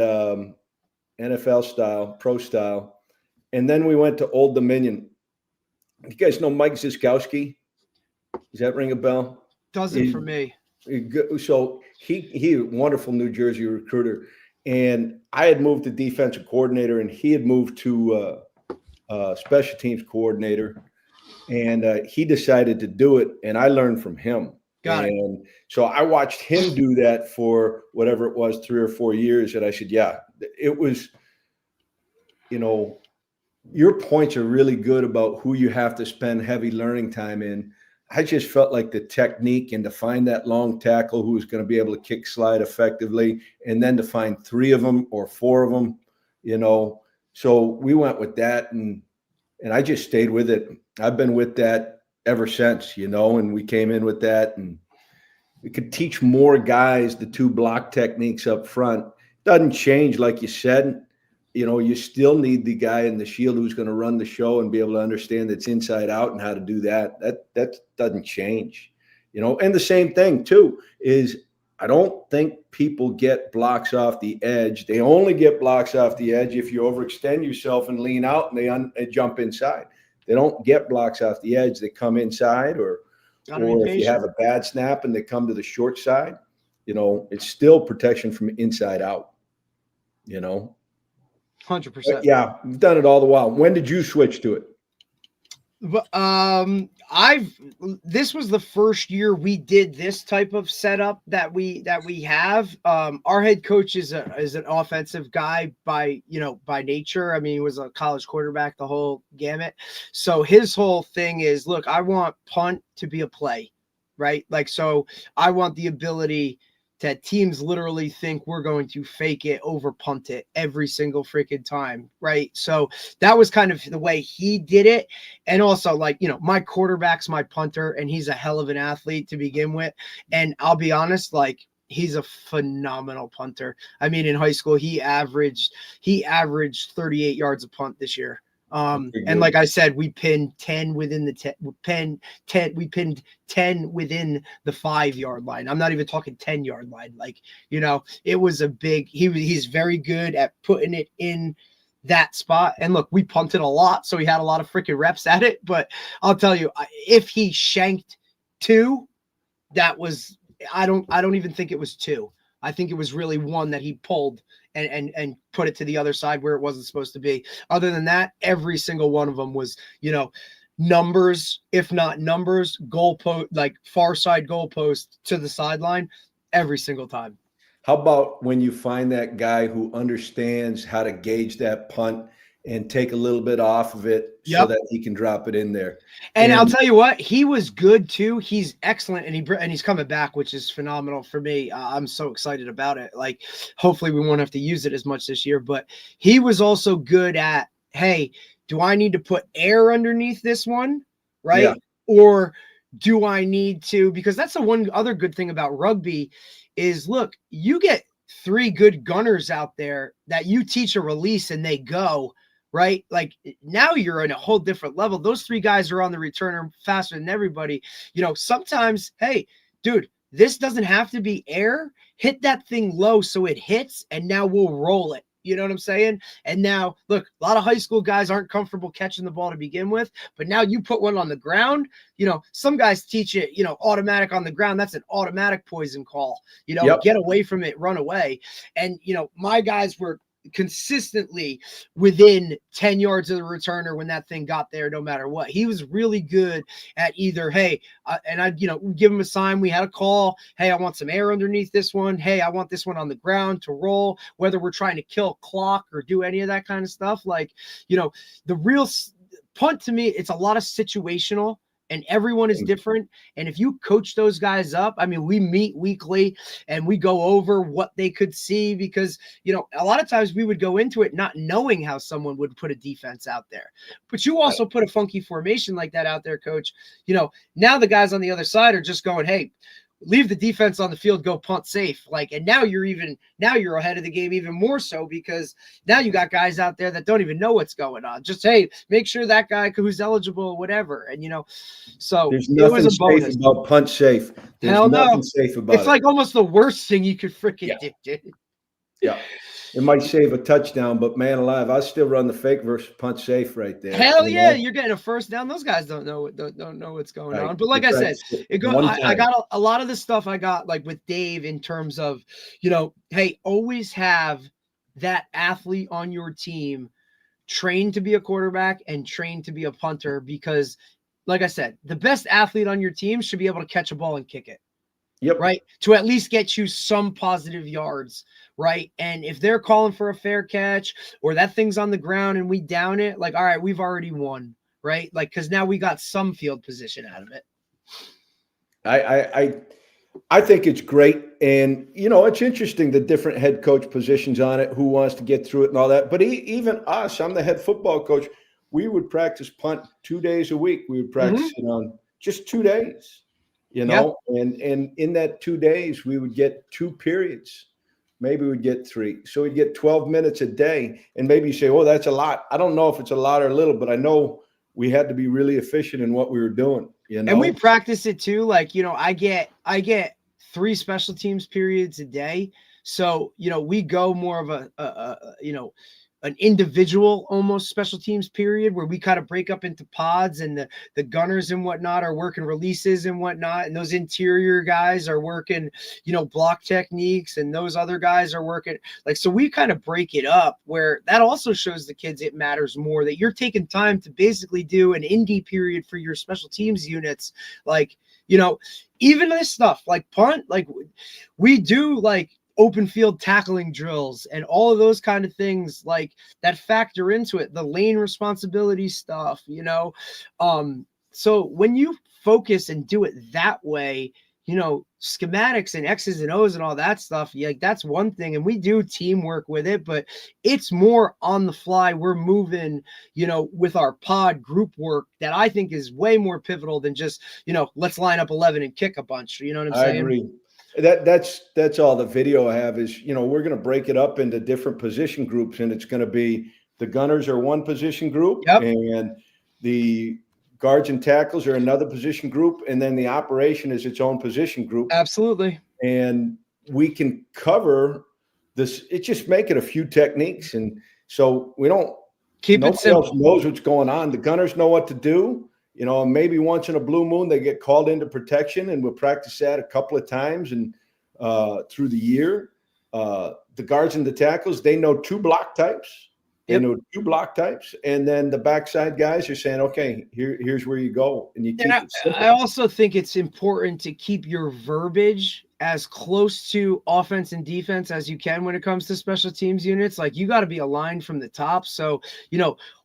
NFL style, pro style. And then we went to Old Dominion. You guys know Mike Ziskowski? Does that ring a bell? Doesn't for me. So he a wonderful New Jersey recruiter, and I had moved to defensive coordinator, and he had moved to special teams coordinator, and he decided to do it, and I learned from him. Got it. And so I watched him do that for whatever it was, 3 or 4 years, and I said, yeah, it was, your points are really good about who you have to spend heavy learning time in. I just felt like the technique and to find that long tackle who was going to be able to kick slide effectively, and then to find 3 of them or 4 of them, So we went with that, and I just stayed with it. I've been with that ever since, and we came in with that, and we could teach more guys the 2 block techniques up front. Doesn't change, like you said. You still need the guy in the shield who's going to run the show and be able to understand it's inside out and how to do that. That doesn't change, And the same thing too is I don't think people get blocks off the edge. They only get blocks off the edge if you overextend yourself and lean out and they jump inside. They don't get blocks off the edge. They come inside, or if you have a bad snap and they come to the short side, it's still protection from inside out. 100%. Yeah, we've done it all the while. When did you switch to it? This was the first year we did this type of setup that we have. Our head coach is an offensive guy by nature. I mean, he was a college quarterback, the whole gamut. So his whole thing is, look, I want punt to be a play, right? Like, so I want the ability that teams literally think we're going to fake it, over punt it every single freaking time, right? So that was kind of the way he did it. And also, like, my quarterback's my punter, and he's a hell of an athlete to begin with. And I'll be honest, like, he's a phenomenal punter. I mean, in high school, he averaged 38 yards a punt this year. And like I said, we pinned 10 within the we pinned 10 within the 5-yard line. I'm not even talking 10-yard line. Like, it was a big, he's very good at putting it in that spot. And look, we punted a lot, so he had a lot of freaking reps at it. But I'll tell you, if he shanked 2, that was I don't even think it was 2. I think it was really 1 that he pulled and put it to the other side where it wasn't supposed to be. Other than that, every single one of them was, numbers, if not numbers, goalpost, like far side goalpost to the sideline every single time. How about when you find that guy who understands how to gauge that punt and take a little bit off of it so that he can drop it in there? And I'll tell you what, he was good too. He's excellent, and he's coming back, which is phenomenal for me. I'm so excited about it. Like, hopefully we won't have to use it as much this year, but he was also good at, hey, do I need to put air underneath this one, right? Yeah. Or do I need to, because that's the one other good thing about rugby is, look, you get 3 good gunners out there that you teach a release and they go, right? Like, now you're in a whole different level. Those 3 guys are on the returner faster than everybody. Sometimes, hey, dude, this doesn't have to be air. Hit that thing low so it hits, and now we'll roll it. You know what I'm saying? And now, look, a lot of high school guys aren't comfortable catching the ball to begin with, but now you put one on the ground, some guys teach it, automatic on the ground. That's an automatic poison call, Get away from it, run away. And, my guys were consistently within 10 yards of the returner when that thing got there, no matter what. He was really good at either, hey, and I'd, give him a sign. We had a call. Hey, I want some air underneath this one. Hey, I want this one on the ground to roll, whether we're trying to kill clock or do any of that kind of stuff. Like, the real punt to me, it's a lot of situational. And everyone is different. And if you coach those guys up, I mean, we meet weekly and we go over what they could see because, a lot of times we would go into it not knowing how someone would put a defense out there. But you also put a funky formation like that out there, coach. Now the guys on the other side are just going, hey, leave the defense on the field, go punt safe. And now you're ahead of the game even more so because now you got guys out there that don't even know what's going on. Just, hey, make sure that guy who's eligible, whatever. And, so there's nothing safe about punt safe. There's Hell nothing no. safe about it. It's like almost the worst thing you could freaking do. Yeah. It might save a touchdown, but man alive, I still run the fake versus punt safe right there. Hell yeah, you're getting a first down. Those guys don't know what's going on. But like I said, I got a lot of the stuff I got like with Dave in terms of, hey, always have that athlete on your team trained to be a quarterback and trained to be a punter because, like I said, the best athlete on your team should be able to catch a ball and kick it. Yep. Right. To at least get you some positive yards. Right. And if they're calling for a fair catch or that thing's on the ground and we down it, like, all right, we've already won. Right. Like, because now we got some field position out of it. I think it's great. And, it's interesting, the different head coach positions on it, who wants to get through it and all that. But even us, I'm the head football coach. We would practice punt 2 days a week. We would practice it on just 2 days. And in that 2 days, we would get 2 periods. Maybe we'd get 3. So we'd get 12 minutes a day. And maybe you say, oh, that's a lot. I don't know if it's a lot or a little, but I know we had to be really efficient in what we were doing. And we practice it too. Like, I get 3 special teams periods a day. So, we go more of an individual almost special teams period where we kind of break up into pods and the gunners and whatnot are working releases and whatnot. And those interior guys are working, block techniques and those other guys are working so we kind of break it up where that also shows the kids it matters more that you're taking time to basically do an indie period for your special teams units. Even this stuff like punt, we do open field tackling drills and all of those kind of things that factor into it, the lane responsibility stuff, so when you focus and do it that way, schematics and X's and O's and all that stuff, that's one thing. And we do teamwork with it, but it's more on the fly. We're moving, with our pod group work that I think is way more pivotal than just, let's line up 11 and kick a bunch. You know what I'm saying? I agree. That's all the video I have is, we're going to break it up into different position groups, and it's going to be the gunners are one position group and the guards and tackles are another position group. And then the operation is its own position group. Absolutely. And we can cover this. It's just make it a few techniques. And so we don't, keep it simple. Nobody else knows what's going on. The gunners know what to do. maybe once in a blue moon they get called into protection, and we'll practice that a couple of times and through the year. The guards and the tackles, they know two block types. And then the backside guys are saying, okay, here's where you go. And you keep it simple. I also think it's important to keep your verbiage as close to offense and defense as you can when it comes to special teams units. Like, you got to be aligned from the top. So,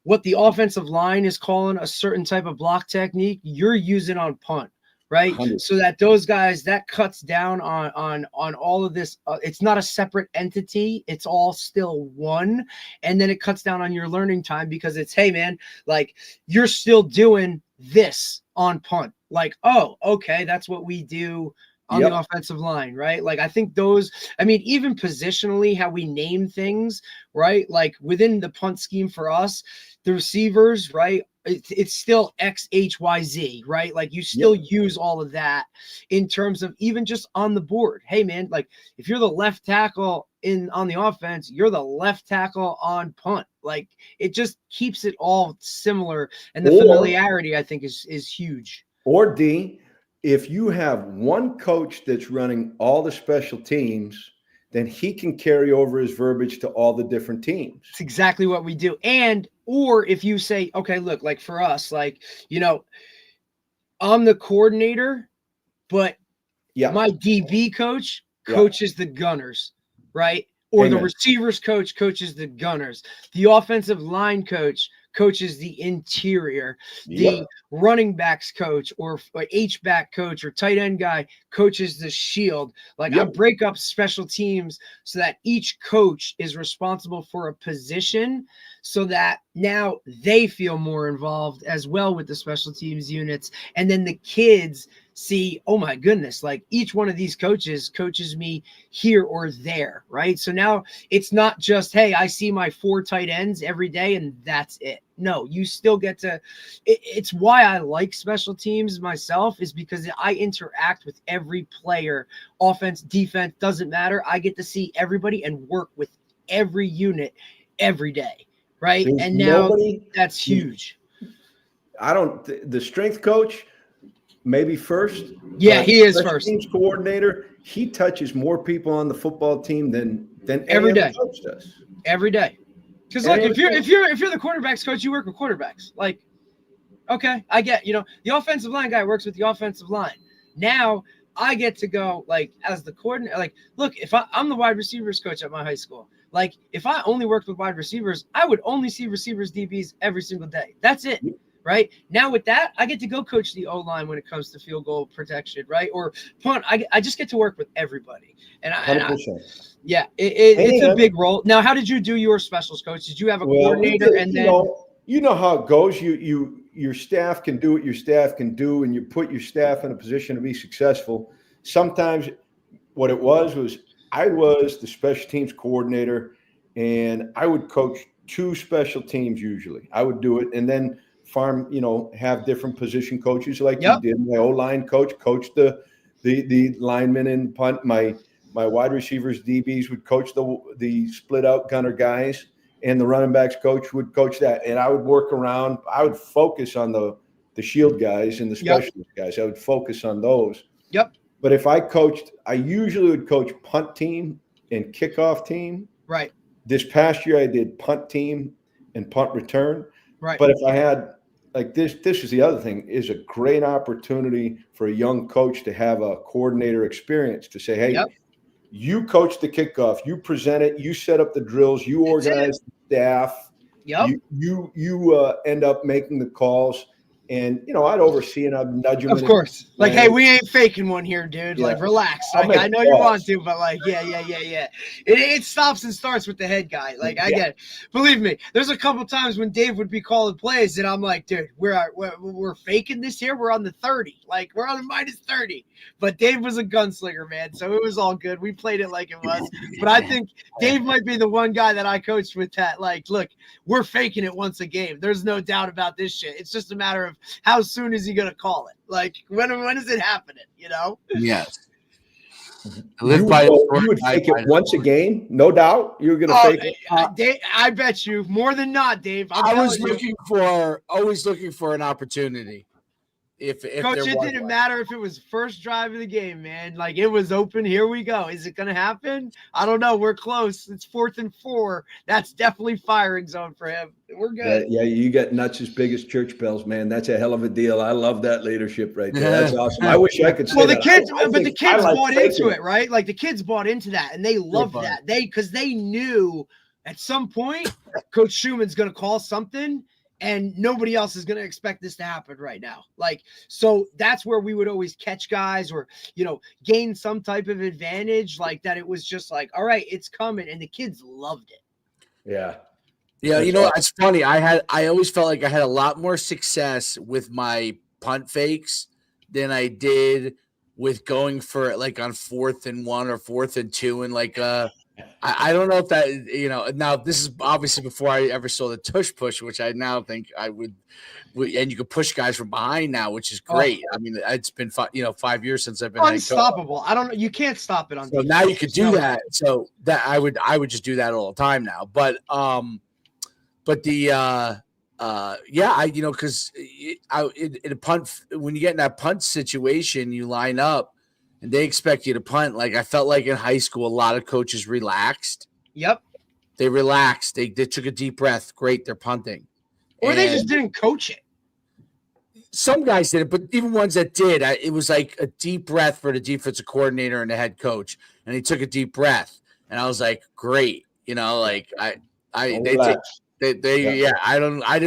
what the offensive line is calling a certain type of block technique, you're using on punt. Right. 100%. So that those guys, that cuts down on all of this. It's not a separate entity. It's all still one. And then it cuts down on your learning time, because it's, hey man, like, you're still doing this on punt. Like, oh, okay, that's what we do on the offensive line, right? Like, I think even positionally, how we name things, right? Like, within the punt scheme for us, the receivers, right? It's still X, H, Y, Z, right? Like, you still use all of that in terms of even just on the board. Hey man, like, if you're the left tackle on the offense, you're the left tackle on punt. Like, it just keeps it all similar. And the familiarity, I think, is huge. Or D, if you have one coach that's running all the special teams, then he can carry over his verbiage to all the different teams. It's exactly what we do. Or if you say, okay, look, like for us, like, I'm the coordinator, but my DB coach coaches the gunners, right? Or the receivers coach coaches the gunners. The offensive line coach coaches the interior. The running backs coach or H-back coach or tight end guy coaches the shield. Like, I break up special teams so that each coach is responsible for a position, so that now they feel more involved as well with the special teams units. And then the kids see, oh my goodness, like, each one of these coaches coaches me here or there, right? So now it's not just, hey, I see my 4 tight ends every day and that's it. No, you still get to, it's why I like special teams myself, is because I interact with every player, offense, defense, doesn't matter. I get to see everybody and work with every unit every day, right? There's and now that's huge. The strength coach, maybe first. Yeah, he is first. Teams coordinator, he touches more people on the football team than every day. Coach does. Every day. Because look, if you're the quarterbacks coach, you work with quarterbacks. Like, okay, I get, the offensive line guy works with the offensive line. Now I get to go, like, as the coordinator. Like, look, if I'm the wide receivers coach at my high school, like, if I only worked with wide receivers, I would only see receivers, DBs every single day. That's it. Right now, with that, I get to go coach the O-line when it comes to field goal protection, right? Or punt. I just get to work with everybody, and 100%. It's a big role. Now, how did you do your specials, coach? Did you have a coordinator, and then you know how it goes? Your staff can do what your staff can do, and you put your staff in a position to be successful. Sometimes, what it was I was the special teams coordinator, and I would coach 2 special teams usually. I would do it, and then have different position coaches like you did. My O-line coach coached the linemen in punt. My wide receivers, DBs, would coach the split out gunner guys, and the running backs coach would coach that. And I would work around. I would focus on the shield guys and the specialist guys. I would focus on those. But if I coached, I usually would coach punt team and kickoff team. Right. This past year I did punt team and punt return. Right. But if I had, like, this is the other thing, is a great opportunity for a young coach to have a coordinator experience, to say, hey, you coach the kickoff, you present it, you set up the drills, you organize the staff, you end up making the calls. And, I'd oversee and I'd nudge him. Of course. Like, hey, we ain't faking one here, dude. Like, relax. Like, I know you want to, but like, yeah. It stops and starts with the head guy. Like, I get it. Believe me, there's a couple times when Dave would be calling plays and I'm like, dude, we're faking this here. We're on the 30. Like, we're on the minus 30. But Dave was a gunslinger, man. So it was all good. We played it like it was. But I think Dave might be the one guy that I coached with that. Like, look, we're faking it once a game. There's no doubt about this shit. It's just a matter of how soon is he going to call it? Like, when is it happening, Yes. You would fake it once a game, no doubt. You're going to fake it. Dave, I bet you more than not, Dave. I was always looking for an opportunity. If Coach, there it was didn't one. matter if it was first drive of the game, man. Like, it was open. Here we go. Is it going to happen? I don't know. We're close. It's 4th and 4. That's definitely firing zone for him. We're good. Yeah, you got nuts as big as church bells, man. That's a hell of a deal. I love that leadership right there. That's awesome. I wish I could say Well, the that. kids, I but the think I kids like bought faking into it, right? Like, the kids bought into that, and they loved bought that. Because they knew at some point Coach Schuman's going to call something, and nobody else is going to expect this to happen right now. Like, so that's where we would always catch guys or, gain some type of advantage, like that. It was just like, all right, it's coming. And the kids loved it. Yeah. Yeah, That's it's funny. I always felt like I had a lot more success with my punt fakes than I did with going for like on 4th and 1 or 4th and 2 and like I don't know if that now this is obviously before I ever saw the tush push, which I now think I would and you could push guys from behind now, which is great. I mean, it's been 5 years since I've been unstoppable. I don't know. You can't stop it on. So now you could do that. So that I would just do that all the time now. But the because in a punt, when you get in that punt situation, you line up and they expect you to punt. Like I felt like in high school, a lot of coaches relaxed. Yep. They relaxed. They took a deep breath. Great, they're punting. Or they just didn't coach it. Some guys did it, but even ones that did, it was like a deep breath for the defensive coordinator and the head coach, and he took a deep breath, and I was like, great, like I didn't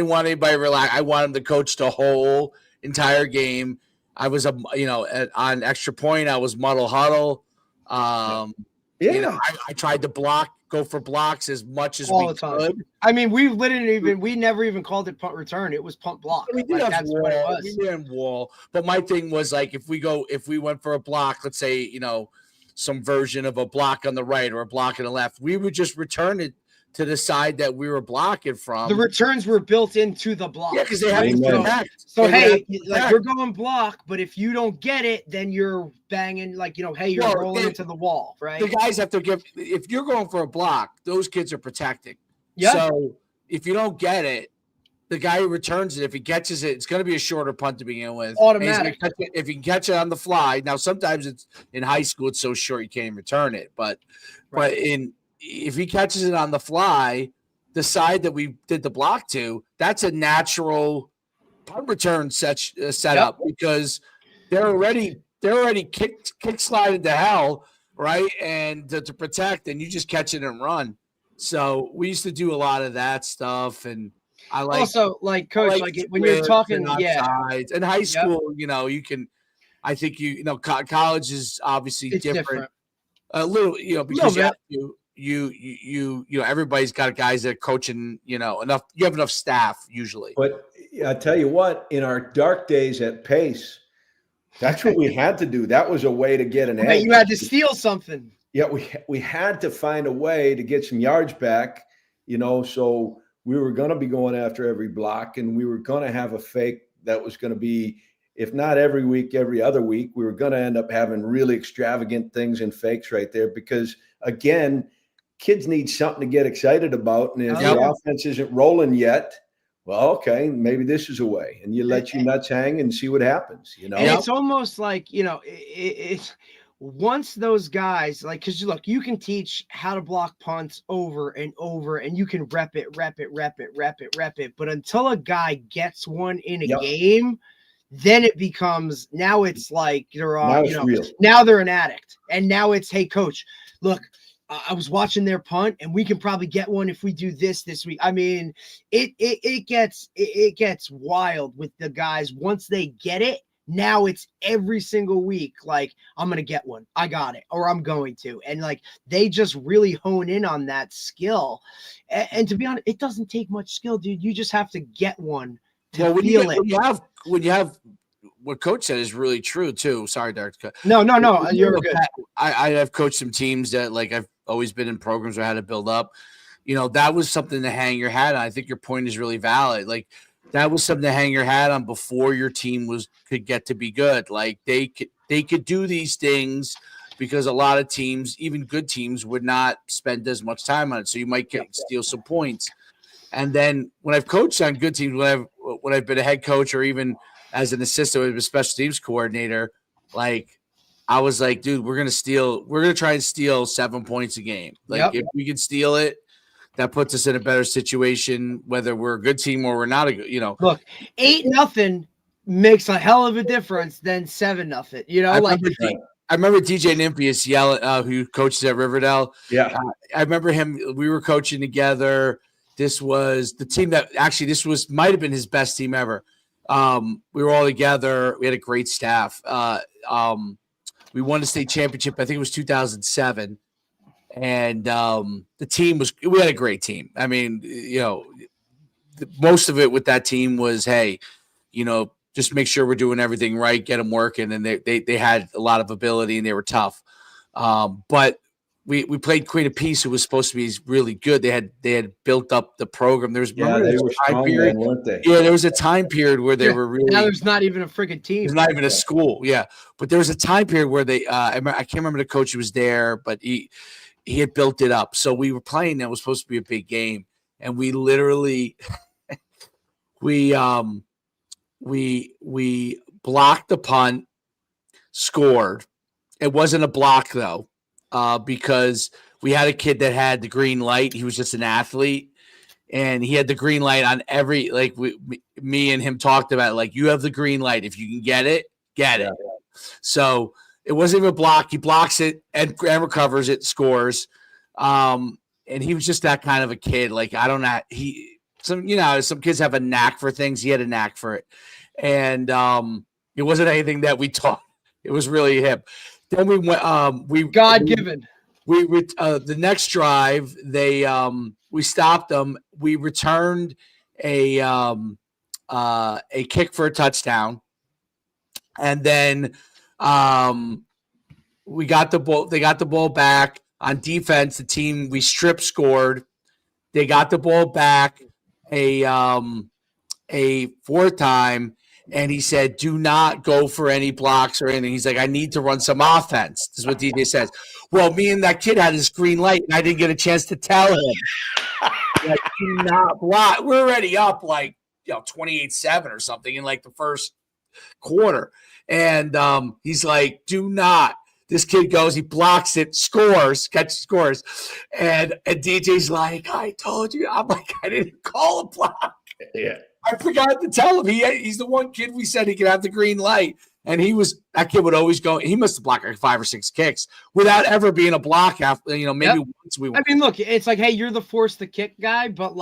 want anybody to relax. I wanted the coach the whole entire game. I was on extra point. I was muddle huddle. I tried to go for blocks as much as we could. I mean, we never even called it punt return. It was punt block. We did have wall. We did wall. But my thing was like, if we went for a block, let's say, some version of a block on the right or a block on the left, we would just return it to the side that we were blocking from. The returns were built into the block. Yeah, because they have to protect. So you're going block, but if you don't get it, then you're banging you're rolling into the wall, right? The guys have to if you're going for a block, those kids are protecting. Yeah. So if you don't get it, the guy who returns it, if he catches it, it's going to be a shorter punt to begin with. Automatic. If you can catch it on the fly. Now, sometimes it's in high school, it's so short you can't even return it. But if he catches it on the fly, the side that we did the block to, that's a natural punt return setup because they're already kick slided to hell, right? And to protect, and you just catch it and run. So we used to do a lot of that stuff, and I like also coach when you're talking sides. In high school, you can. I think college is obviously different. A little, because you have to. You everybody's got guys that are coaching, enough. You have enough staff usually. But I tell you what, in our dark days at Pace, that's what we had to do. That was a way to get an edge. You had to steal something. Yeah, we had to find a way to get some yards back, so we were going to be going after every block, and we were going to have a fake that was going to be, if not every week, every other week. We were going to end up having really extravagant things and fakes right there because, again, kids need something to get excited about. And if the offense isn't rolling yet, well, okay, maybe this is a way. And you let your nuts hang and see what happens, And it's almost like, it's once those guys, because look, you can teach how to block punts over and over, and you can rep it. But until a guy gets one in a game, then it becomes, now it's like they're on, now they're an addict. And now it's, hey, coach, look, I was watching their punt, and we can probably get one if we do this week. I mean, it gets wild with the guys once they get it. Now it's every single week. Like, I'm going to get one. I got it, or I'm going to. And they just really hone in on that skill. And to be honest, it doesn't take much skill, dude. You just have to get one to feel it. When you have what Coach said is really true too. Sorry, Derek. No, you're good. I have coached some teams that I've always been in programs where I had to build up. That was something to hang your hat on. I think your point is really valid. That was something to hang your hat on before your team could get to be good. They could do these things because a lot of teams, even good teams, would not spend as much time on it. So you might steal some points. And then when I've coached on good teams, when I've been a head coach or even as an assistant with a special teams coordinator, like I was like, dude, we're gonna try and steal 7 points a game. Like if we can steal it, that puts us in a better situation, whether we're a good team or we're not a good, Look, 8-0 makes a hell of a difference than 7-0. I remember DJ Nymphius yelling, who coaches at Riverdale. Yeah. I remember him. We were coaching together. This was the team that actually might have been his best team ever. We were all together. We had a great staff. We won the state championship. I think it was 2007. And the team we had a great team. I mean, most of it with that team was, hey, just make sure we're doing everything right, get them working. And they had a lot of ability and they were tough. But we played Queen of Peace, who was supposed to be really good. They had built up the program. They were strong then, weren't they? Yeah, there was a time period where they were really. Now there's not even a freaking team. There's not even a school. Yeah, but there was a time period where they. I can't remember the coach who was there, but he had built it up. So we were playing. That was supposed to be a big game, and we literally we blocked the punt, scored. It wasn't a block though. Because we had a kid that had the green light. He was just an athlete, and he had the green light on every, me and him talked about it, like, you have the green light. If you can get it, get it. So it wasn't even a block. He blocks it and recovers it, scores. And he was just that kind of a kid. Like, I don't know. Some kids have a knack for things. He had a knack for it. And it wasn't anything that we taught. It was really him. Then we went. God-given. The next drive, we stopped them. We returned a kick for a touchdown, and then we got the ball. They got the ball back on defense. The team we strip scored. They got the ball back a fourth time. And he said, do not go for any blocks or anything. He's like, I need to run some offense. This is what DJ says. Well, me and that kid had his green light, and I didn't get a chance to tell him. Like, do not block. We're already up 28-7 or something in the first quarter. And he's like, do not. This kid goes, he blocks it, scores. And DJ's like, I told you. I'm like, I didn't call a block. Yeah. I forgot to tell him. He's the one kid we said he could have the green light. And that kid would always go. He must have blocked 5 or 6 kicks without ever being a block after, maybe once we went. I mean, look, it's like, hey, you're the force the kick guy, but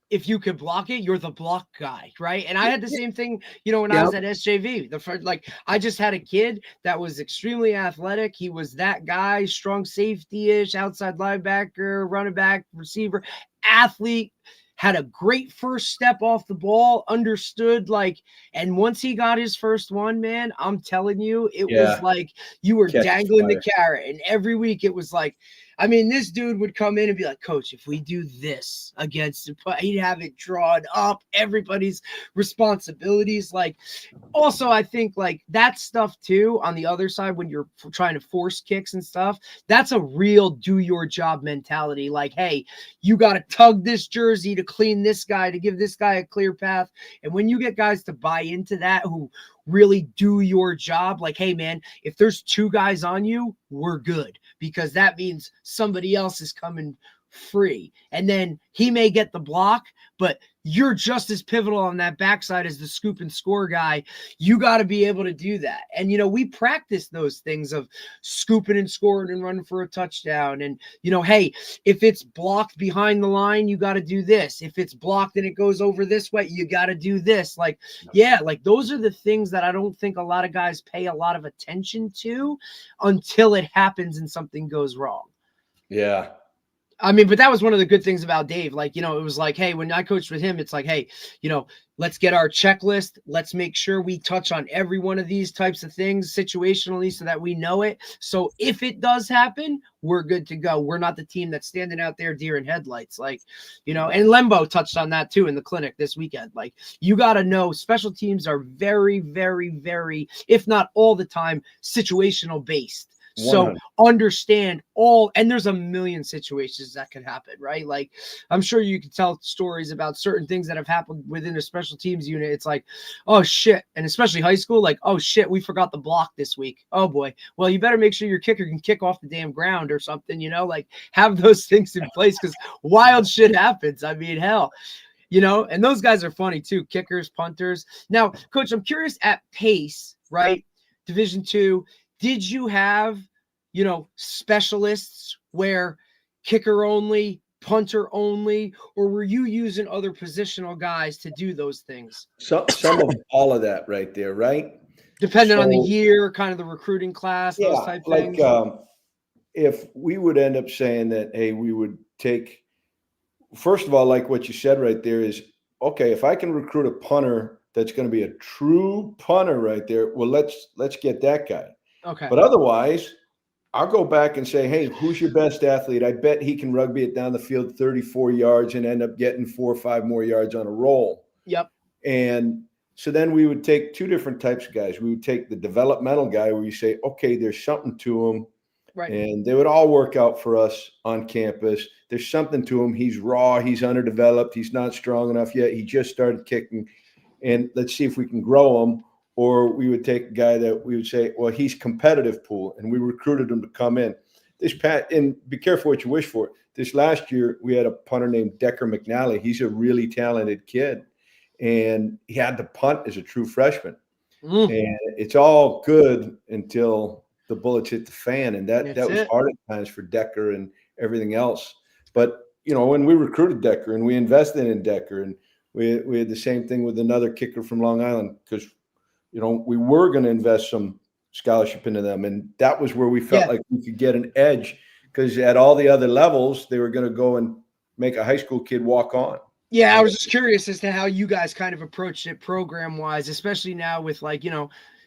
if you could block it, you're the block guy, right? And I had the same thing, when I was at SJV. I just had a kid that was extremely athletic. He was that guy, strong safety-ish, outside linebacker, running back, receiver, athlete. Had a great first step off the ball, understood, and once he got his first one, man, I'm telling you, it was like you were dangling the carrot. And every week it was like, this dude would come in and be like, Coach, if we do this against the play, he'd have it drawn up, everybody's responsibilities. Also, I think that stuff too, on the other side, when you're trying to force kicks and stuff, that's a real do your job mentality. Hey, you got to tug this jersey to clean this guy, to give this guy a clear path. And when you get guys to buy into that, who really do your job, hey, man, if there's 2 guys on you, we're good, because that means somebody else is coming free. And then he may get the block, but you're just as pivotal on that backside as the scoop and score guy. You got to be able to do that. And, we practice those things of scooping and scoring and running for a touchdown. And, hey, if it's blocked behind the line, you got to do this. If it's blocked and it goes over this way, you got to do this. Those are the things that I don't think a lot of guys pay a lot of attention to until it happens and something goes wrong. Yeah. But that was one of the good things about Dave. It was hey, when I coached with him, it's hey, let's get our checklist. Let's make sure we touch on every one of these types of things situationally so that we know it. So if it does happen, we're good to go. We're not the team that's standing out there deer in headlights. And Lembo touched on that too in the clinic this weekend. You got to know special teams are very, very, very, if not all the time, situational based. So 100. understand all, and there's a million situations that could happen, right? Like, I'm sure you can tell stories about certain things that have happened within a special teams unit. It's like, oh shit. And especially high school, like, oh shit, we forgot the block this week. Oh boy. Well, you better make sure your kicker can kick off the damn ground or something, like have those things in place because wild shit happens. I mean, hell. And those guys are funny too, kickers, punters. Now, Coach, I'm curious at Pace, right? Division II, did you have, specialists where kicker only, punter only, or were you using other positional guys to do those things? Some of all of that right there, right? Depending on the year, kind of the recruiting class, those type things. If we would end up saying that, hey, we would take, first of all, like what you said right there is, okay, if I can recruit a punter that's going to be a true punter right there, well, let's get that guy. Okay. But otherwise, I'll go back and say, hey, who's your best athlete? I bet he can rugby it down the field 34 yards and end up getting 4 or 5 more yards on a roll. Yep. And so then we would take two different types of guys. We would take the developmental guy where you say, okay, there's something to him. Right. And they would all work out for us on campus. There's something to him. He's raw. He's underdeveloped. He's not strong enough yet. He just started kicking. And let's see if we can grow him. Or we would take a guy that we would say, well, he's competitive pool. And we recruited him to come in. And be careful what you wish for. This last year, we had a punter named Decker McNally. He's a really talented kid. And he had to punt as a true freshman. And it's all good until the bullets hit the fan. And that was hard at times for Decker and everything else. But, when we recruited Decker and we invested in Decker, and we had the same thing with another kicker from Long Island because, we were going to invest some scholarship into them. And that was where we felt like we could get an edge because at all the other levels, they were going to go and make a high school kid walk on. Yeah, I was just curious as to how you guys kind of approached it program-wise, especially now with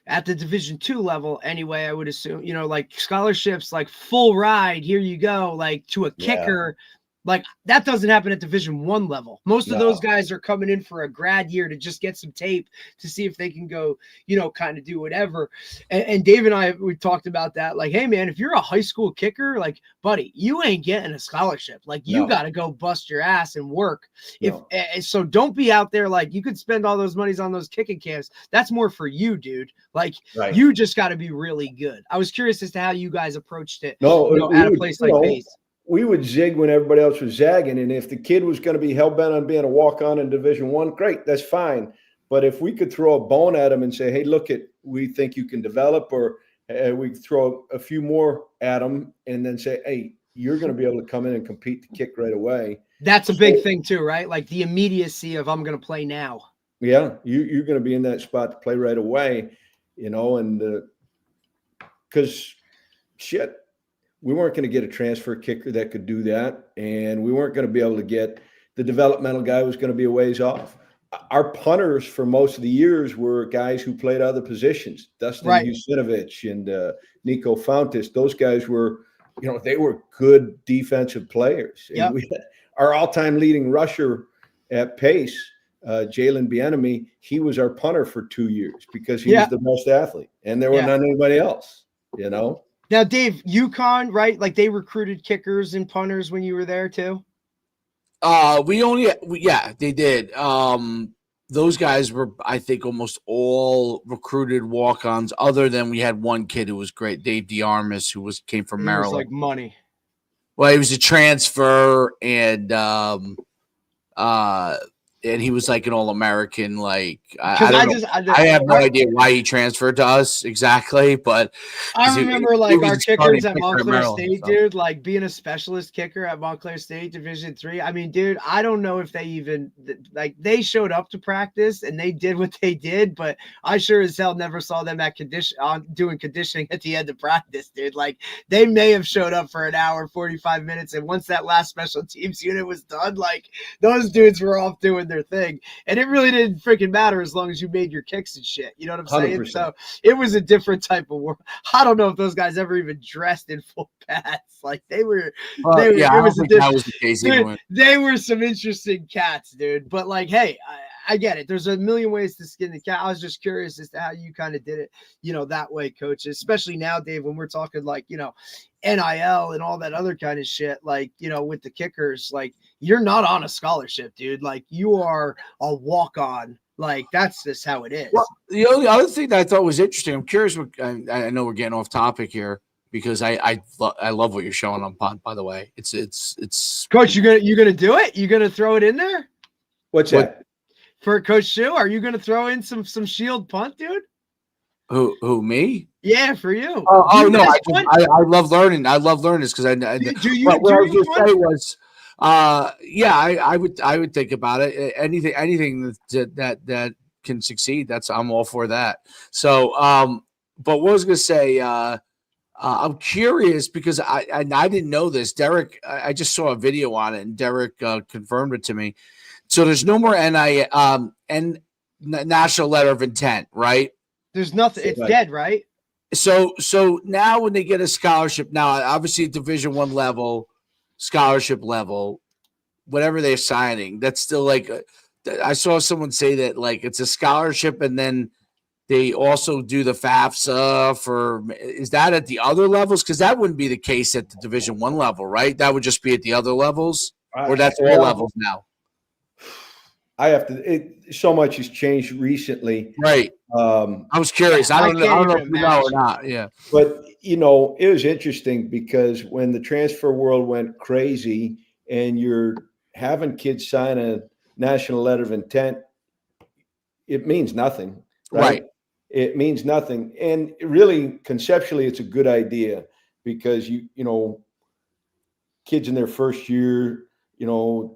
at the Division II level anyway, I would assume, like scholarships, like full ride, here you go, like to a kicker. Like that doesn't happen at Division I level. Most of those guys are coming in for a grad year to just get some tape to see if they can go, kind of do whatever. And Dave and I, we talked about that. Like, hey man, if you're a high school kicker, like buddy, you ain't getting a scholarship. Like you got to go bust your ass and work. So don't be out there. Like you could spend all those monies on those kicking camps. That's more for you, dude. Like you just got to be really good. I was curious as to how you guys approached it. At a place like Pace. We would zig when everybody else was zagging. And if the kid was going to be hell-bent on being a walk-on in Division I, great, that's fine. But if we could throw a bone at him and say, hey, look, we think you can develop, or we could throw a few more at him and then say, hey, you're going to be able to come in and compete to kick right away. That's a big thing too, right? Like the immediacy of I'm going to play now. Yeah, you're going to be in that spot to play right away, and because shit, we weren't going to get a transfer kicker that could do that. And we weren't going to be able to get the developmental guy was going to be a ways off. Our punters for most of the years were guys who played other positions. Dustin Jusinovich and Nico Fountas. Those guys were, they were good defensive players. And our all-time leading rusher at Pace, Jalen Bienemy, he was our punter for 2 years because he was the best athlete. And there were none anybody else, Now, Dave, UConn, right? Like they recruited kickers and punters when you were there too? They did. Those guys were, I think, almost all recruited walk-ons, other than we had one kid who was great, Dave DeArmas, who came from Maryland. He was like money. Well, he was a transfer, and he was like an All-American. Like I have no idea why he transferred to us exactly, but I remember our kickers at Montclair State, dude, like being a specialist kicker at Montclair State Division III. I mean, dude, I don't know if they even they showed up to practice and they did what they did, but I sure as hell never saw them at doing conditioning at the end of practice, dude. Like they may have showed up for an hour, 45 minutes, and once that last special teams unit was done, like those dudes were off doing their thing, and it really didn't freaking matter as long as you made your kicks and shit. You know what I'm saying? 100%. So it was a different type of world. I don't know if those guys ever even dressed in full pads. Like they were. They were some interesting cats, dude. But like, hey, I get it. There's a million ways to skin the cat. I was just curious as to how you kind of did it, that way, coach, especially now, Dave, when we're talking like, NIL and all that other kind of shit, like, with the kickers, like you're not on a scholarship, dude. Like you are a walk-on. Like that's just how it is. Well, the only other thing that I thought was interesting, I'm curious. I know we're getting off topic here because I love what you're showing on Punt. By the way, it's Coach. You gonna do it? You gonna throw it in there? What's that? For Coach Shu? Are you gonna throw in some shield punt, dude? Who me? Yeah, for you. Oh no, I love learning. I love learning this because I do you. What I was going to say was. Yeah, I would think about it. Anything that can succeed, I'm all for that. So, but what I was gonna say, I'm curious because I didn't know this. Derek, I just saw a video on it, and Derek confirmed it to me. So there's no more and national letter of intent, right? There's nothing. It's dead, right? So now when they get a scholarship, now obviously Division I level. Scholarship level, whatever they're signing, that's still like I saw someone say that like it's a scholarship and then they also do the FAFSA for is that at the other levels? Because that wouldn't be the case at the Division I level, right? That would just be at the other levels, or that's all levels now. I have to. So much has changed recently, right? I was curious. I don't know if you know or not. Yeah, but it was interesting because when the transfer world went crazy, and you're having kids sign a national letter of intent, it means nothing, right? It means nothing, and really, conceptually, it's a good idea because kids in their first year.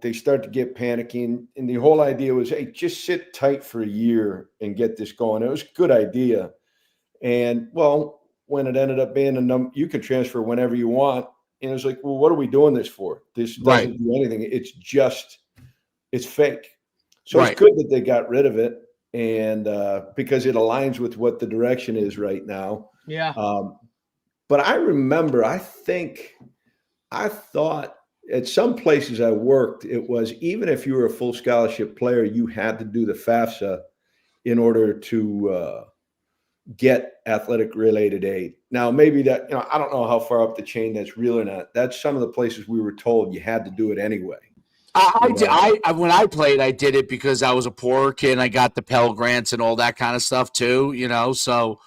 They start to get panicky. And the whole idea was, hey, just sit tight for a year and get this going. It was a good idea. And, well, when it ended up being you can transfer whenever you want. And it was like, well, what are we doing this for? This doesn't do anything. It's fake. So it's good that they got rid of it. And because it aligns with what the direction is right now. Yeah. But I remember, I thought, at some places I worked, it was even if you were a full scholarship player, you had to do the FAFSA in order to get athletic related aid. Now, maybe that, I don't know how far up the chain that's real or not. That's some of the places we were told you had to do it anyway. When I played, I did it because I was a poorer kid and I got the Pell Grants and all that kind of stuff too, so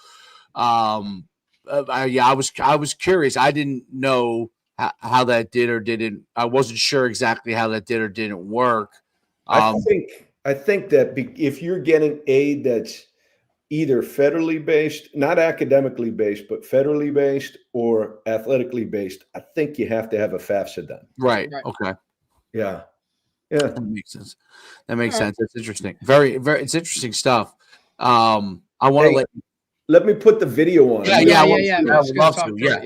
I was curious. I didn't know how that did or didn't. I wasn't sure exactly how that did or didn't work. I think that if you're getting aid that's either federally based, not academically based, but federally based or athletically based, I think you have to have a FAFSA done. Right. Okay. Yeah. That makes sense. That's interesting. Very, very. It's interesting stuff. I want to let me put the video on. Yeah. I would love to. Yeah.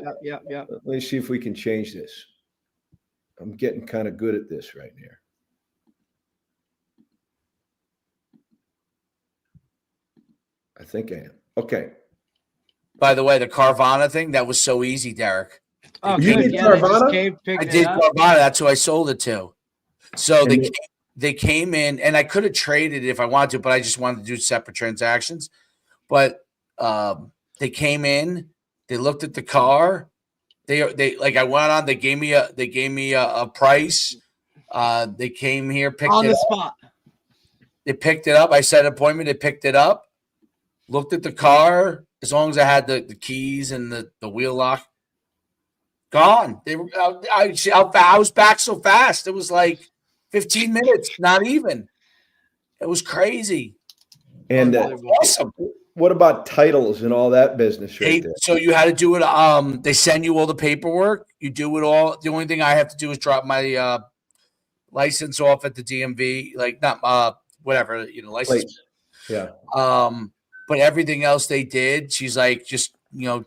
Let me see if we can change this. I'm getting kind of good at this right here. I think I am. Okay. By the way, the Carvana thing, that was so easy, Derek. Oh, you did Carvana? I did Carvana. That's who I sold it to. So they came in, and I could have traded it if I wanted to, but I just wanted to do separate transactions. But they came in, they looked at the car. They like I went on. They gave me a price. They came here, picked on it the up. spot. They picked it up. I set an appointment. They picked it up. Looked at the car. As long as I had the keys and the wheel lock, gone. They were. I was back so fast. It was like 15 minutes. Not even. It was crazy. And awesome. What about titles and all that business right there? So you had to do it. They send you all the paperwork. You do it all. The only thing I have to do is drop my license off at the DMV, like not whatever, license. Yeah. But everything else they did, she's like, just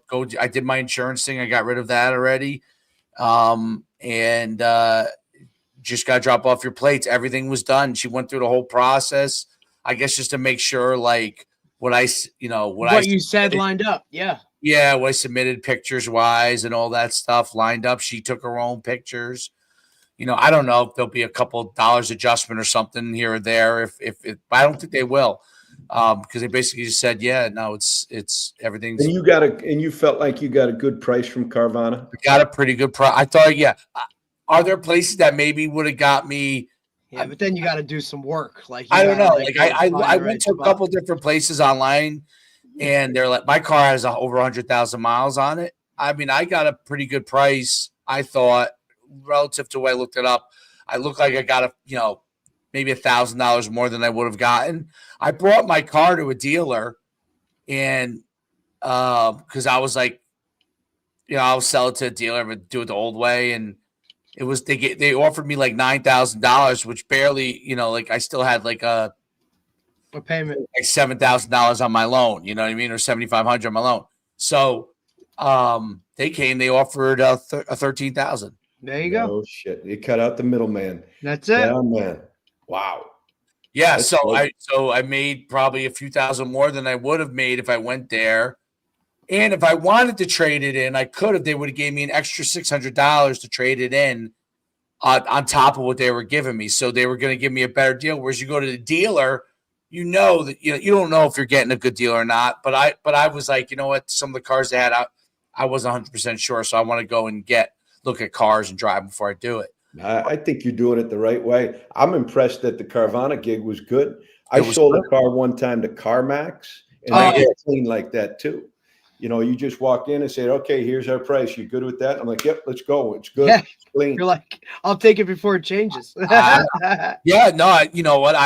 go. I did my insurance thing. I got rid of that already. And just got to drop off your plates. Everything was done. She went through the whole process, I guess, just to make sure like what you said lined up. Yeah. Yeah. What I submitted pictures wise and all that stuff lined up. She took her own pictures, I don't know if there'll be a couple of dollars adjustment or something here or there. But I don't think they will, because they basically just said, yeah, no, it's everything's. And you felt like you got a good price from Carvana. Got a pretty good price. I thought, yeah. Are there places that maybe would have got me? Yeah, but then you got to do some work. Like I don't know. Like I went to a couple different places online, and they're like, my car has over 100,000 miles on it. I mean, I got a pretty good price, I thought, relative to the way I looked it up. I looked like I got maybe $1,000 more than I would have gotten. I brought my car to a dealer, and because I was like, I'll sell it to a dealer, but do it the old way, and it was they offered me like $9,000, which barely, like I still had like a payment, like $7,000 on my loan. You know what I mean, or $7,500 on my loan. So they offered a 13,000. There you go. Oh shit! They cut out the middleman. That's it. Yeah, man. Wow. Yeah. That's So great. I made probably a few thousand more than I would have made if I went there. And if I wanted to trade it in, I could have. They would have gave me an extra $600 to trade it in on top of what they were giving me. So they were going to give me a better deal. Whereas you go to the dealer, you don't know if you're getting a good deal or not. But I was like, you know what? Some of the cars they had, I wasn't 100% sure. So I want to go and look at cars and drive before I do it. I think you're doing it the right way. I'm impressed that the Carvana gig was good. I sold a car one time to CarMax, and they get clean like that too. You just walk in and say, okay, here's our price. You good with that? I'm like, yep, let's go. It's good. Yeah. It's clean. You're like, I'll take it before it changes. Yeah, no, you know what?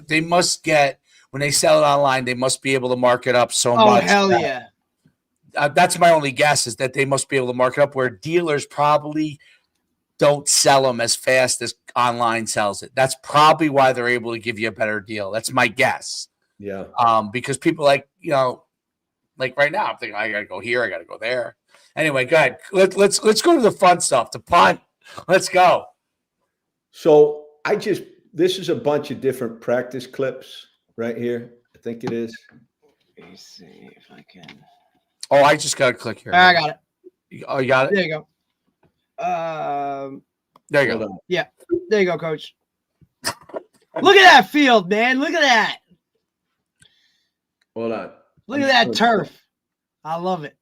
They must get, when they sell it online, they must be able to mark it up so much. Oh, hell yeah. That's my only guess, is that they must be able to mark it up where dealers probably don't sell them as fast as online sells it. That's probably why they're able to give you a better deal. That's my guess. Yeah. Because people like right now, I'm thinking I got to go here, I got to go there. Anyway, go ahead. Let's go to the fun stuff. The punt. Let's go. So this is a bunch of different practice clips right here. I think it is. Let me see if I can. Oh, I just got to click here. I got it. Oh, you got it? There you go. There you go. Yeah. There you go, coach. Look at that field, man. Look at that. Hold on. Look at that turf. I love it.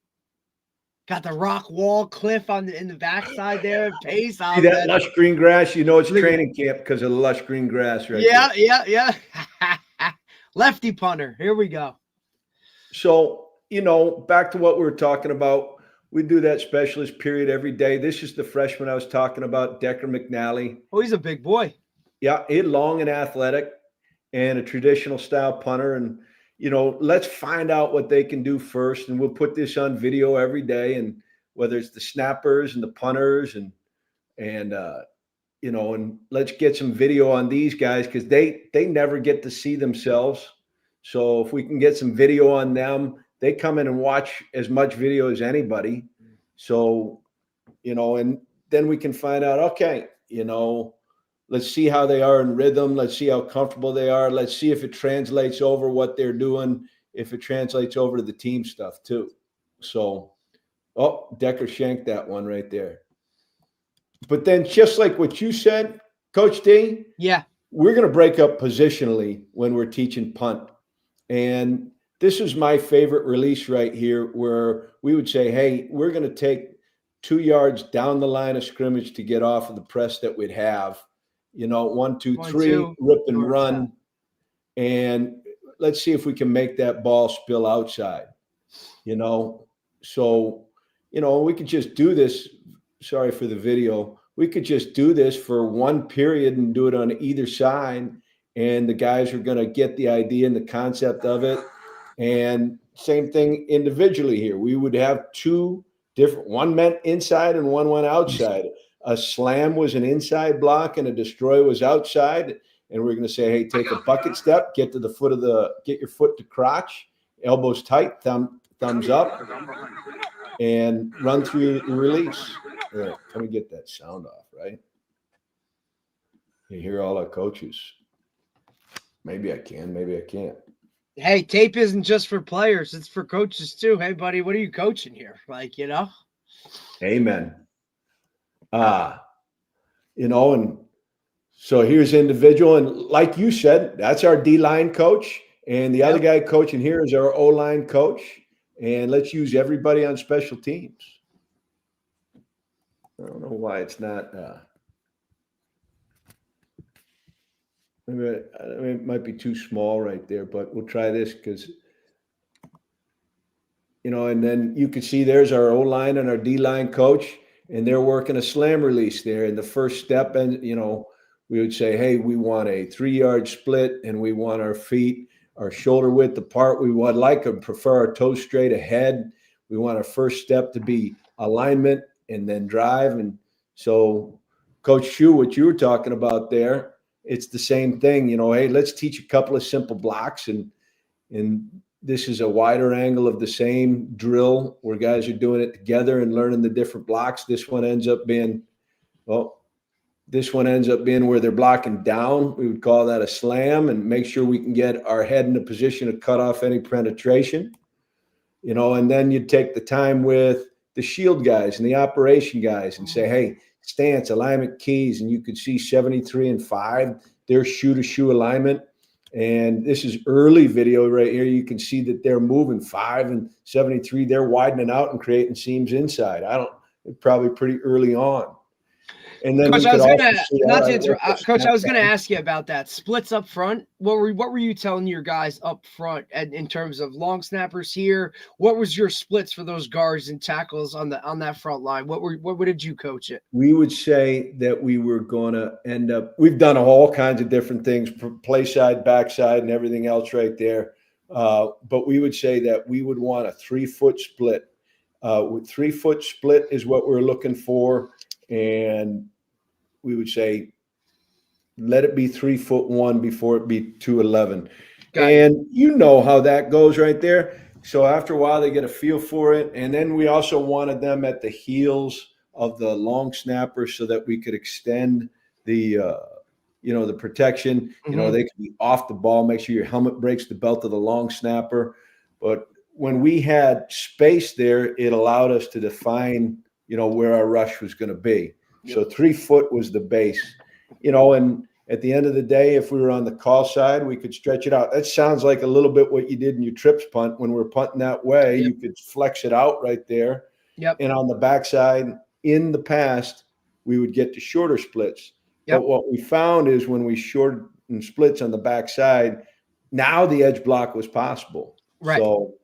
Got the rock wall cliff in the backside there. Pace. See that lush green grass? It's training camp because of the lush green grass right there. Yeah. Lefty punter. Here we go. So, back to what we were talking about. We do that specialist period every day. This is the freshman I was talking about, Decker McNally. Oh, he's a big boy. Yeah, he's long and athletic and a traditional style punter. And, let's find out what they can do first. And we'll put this on video every day. And whether it's the snappers and the punters and let's get some video on these guys because they never get to see themselves. So if we can get some video on them, they come in and watch as much video as anybody. So, and then we can find out, okay, let's see how they are in rhythm. Let's see how comfortable they are. Let's see if it translates over what they're doing, if it translates over to the team stuff too. So, Decker shanked that one right there. But then just like what you said, Coach D, yeah, we're going to break up positionally when we're teaching punt. And this is my favorite release right here where we would say, hey, we're going to take 2 yards down the line of scrimmage to get off of the press that we'd have. 1, 2, 3, rip and run. And let's see if we can make that ball spill outside. So, we could just do this. Sorry for the video. We could just do this for one period and do it on either side. And the guys are going to get the idea and the concept of it. And same thing individually here. We would have two different, one meant inside and one went outside. A slam was an inside block and a destroy was outside. And we're going to say, hey, take a bucket step, get your foot to crotch, elbows tight, thumbs up, and run through the release. All right, let me get that sound off, right? You hear all our coaches. Maybe I can, maybe I can't. Hey, tape isn't just for players. It's for coaches too. Hey, buddy, what are you coaching here? Amen. And so here's individual. And like you said, that's our D-line coach. And the other guy coaching here is our O-line coach. And let's use everybody on special teams. I don't know why it's not. Maybe it might be too small right there, but we'll try this because, and then you can see there's our O-line and our D-line coach, and they're working a slam release there. And the first step, and, we would say, hey, we want a 3-yard split, and we want our feet, our shoulder width apart. We would like and prefer our toes straight ahead. We want our first step to be alignment and then drive. And so, Coach Schuh, what you were talking about there, it's the same thing. Hey, let's teach a couple of simple blocks, and this is a wider angle of the same drill where guys are doing it together and learning the different blocks. This one ends up being where they're blocking down. We would call that a slam, and make sure we can get our head in a position to cut off any penetration. And then you'd take the time with the shield guys and the operation guys and say, hey, stance, alignment, keys, and you could see 73 and 5, their shoe-to-shoe alignment. And this is early video right here. You can see that they're moving 5 and 73. They're widening out and creating seams inside. Probably pretty early on. And then Coach, I was gonna ask you about that splits up front. What were you telling your guys up front in terms of long snappers here? What was your splits for those guards and tackles on that front line? What did you coach it? We would say that we were going to end up. We've done all kinds of different things, play side, backside, and everything else right there. But we would say that we would want a 3-foot split. With 3-foot split is what we're looking for. And we would say, let it be 3'1" before it be 2'11". And you know how that goes right there. So after a while, they get a feel for it. And then we also wanted them at the heels of the long snapper so that we could extend the protection. Mm-hmm. They could be off the ball, make sure your helmet breaks the belt of the long snapper. But when we had space there, it allowed us to define where our rush was going to be. Yep. So 3 foot was the base, and at the end of the day, if we were on the call side, we could stretch it out. That sounds like a little bit what you did in your trips punt. When we're punting that way, Yep. You could flex it out right there. Yep. And on the backside, in the past, we would get to shorter splits. Yep. But what we found is when we shortened splits on the backside, now the edge block was possible. Right. So,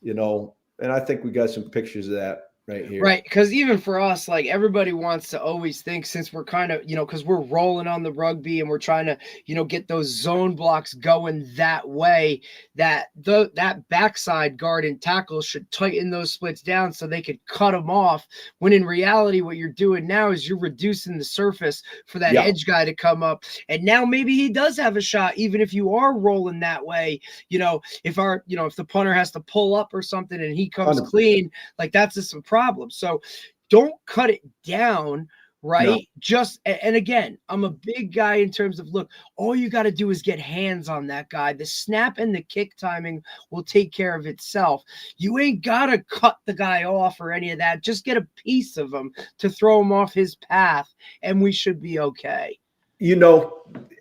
and I think we got some pictures of that right here. Right. Because even for us, like everybody wants to always think, since we're kind of, because we're rolling on the rugby and we're trying to, get those zone blocks going that way, that that backside guard and tackle should tighten those splits down so they could cut them off. When in reality, what you're doing now is you're reducing the surface for that edge guy to come up. And now maybe he does have a shot, even if you are rolling that way. If the punter has to pull up or something and he comes 100%. clean, like that's just a problem. So don't cut it down, right? No. And again, I'm a big guy in terms of, look, all you got to do is get hands on that guy. The snap and the kick timing will take care of itself. You ain't got to cut the guy off or any of that. Just get a piece of him to throw him off his path, and we should be okay.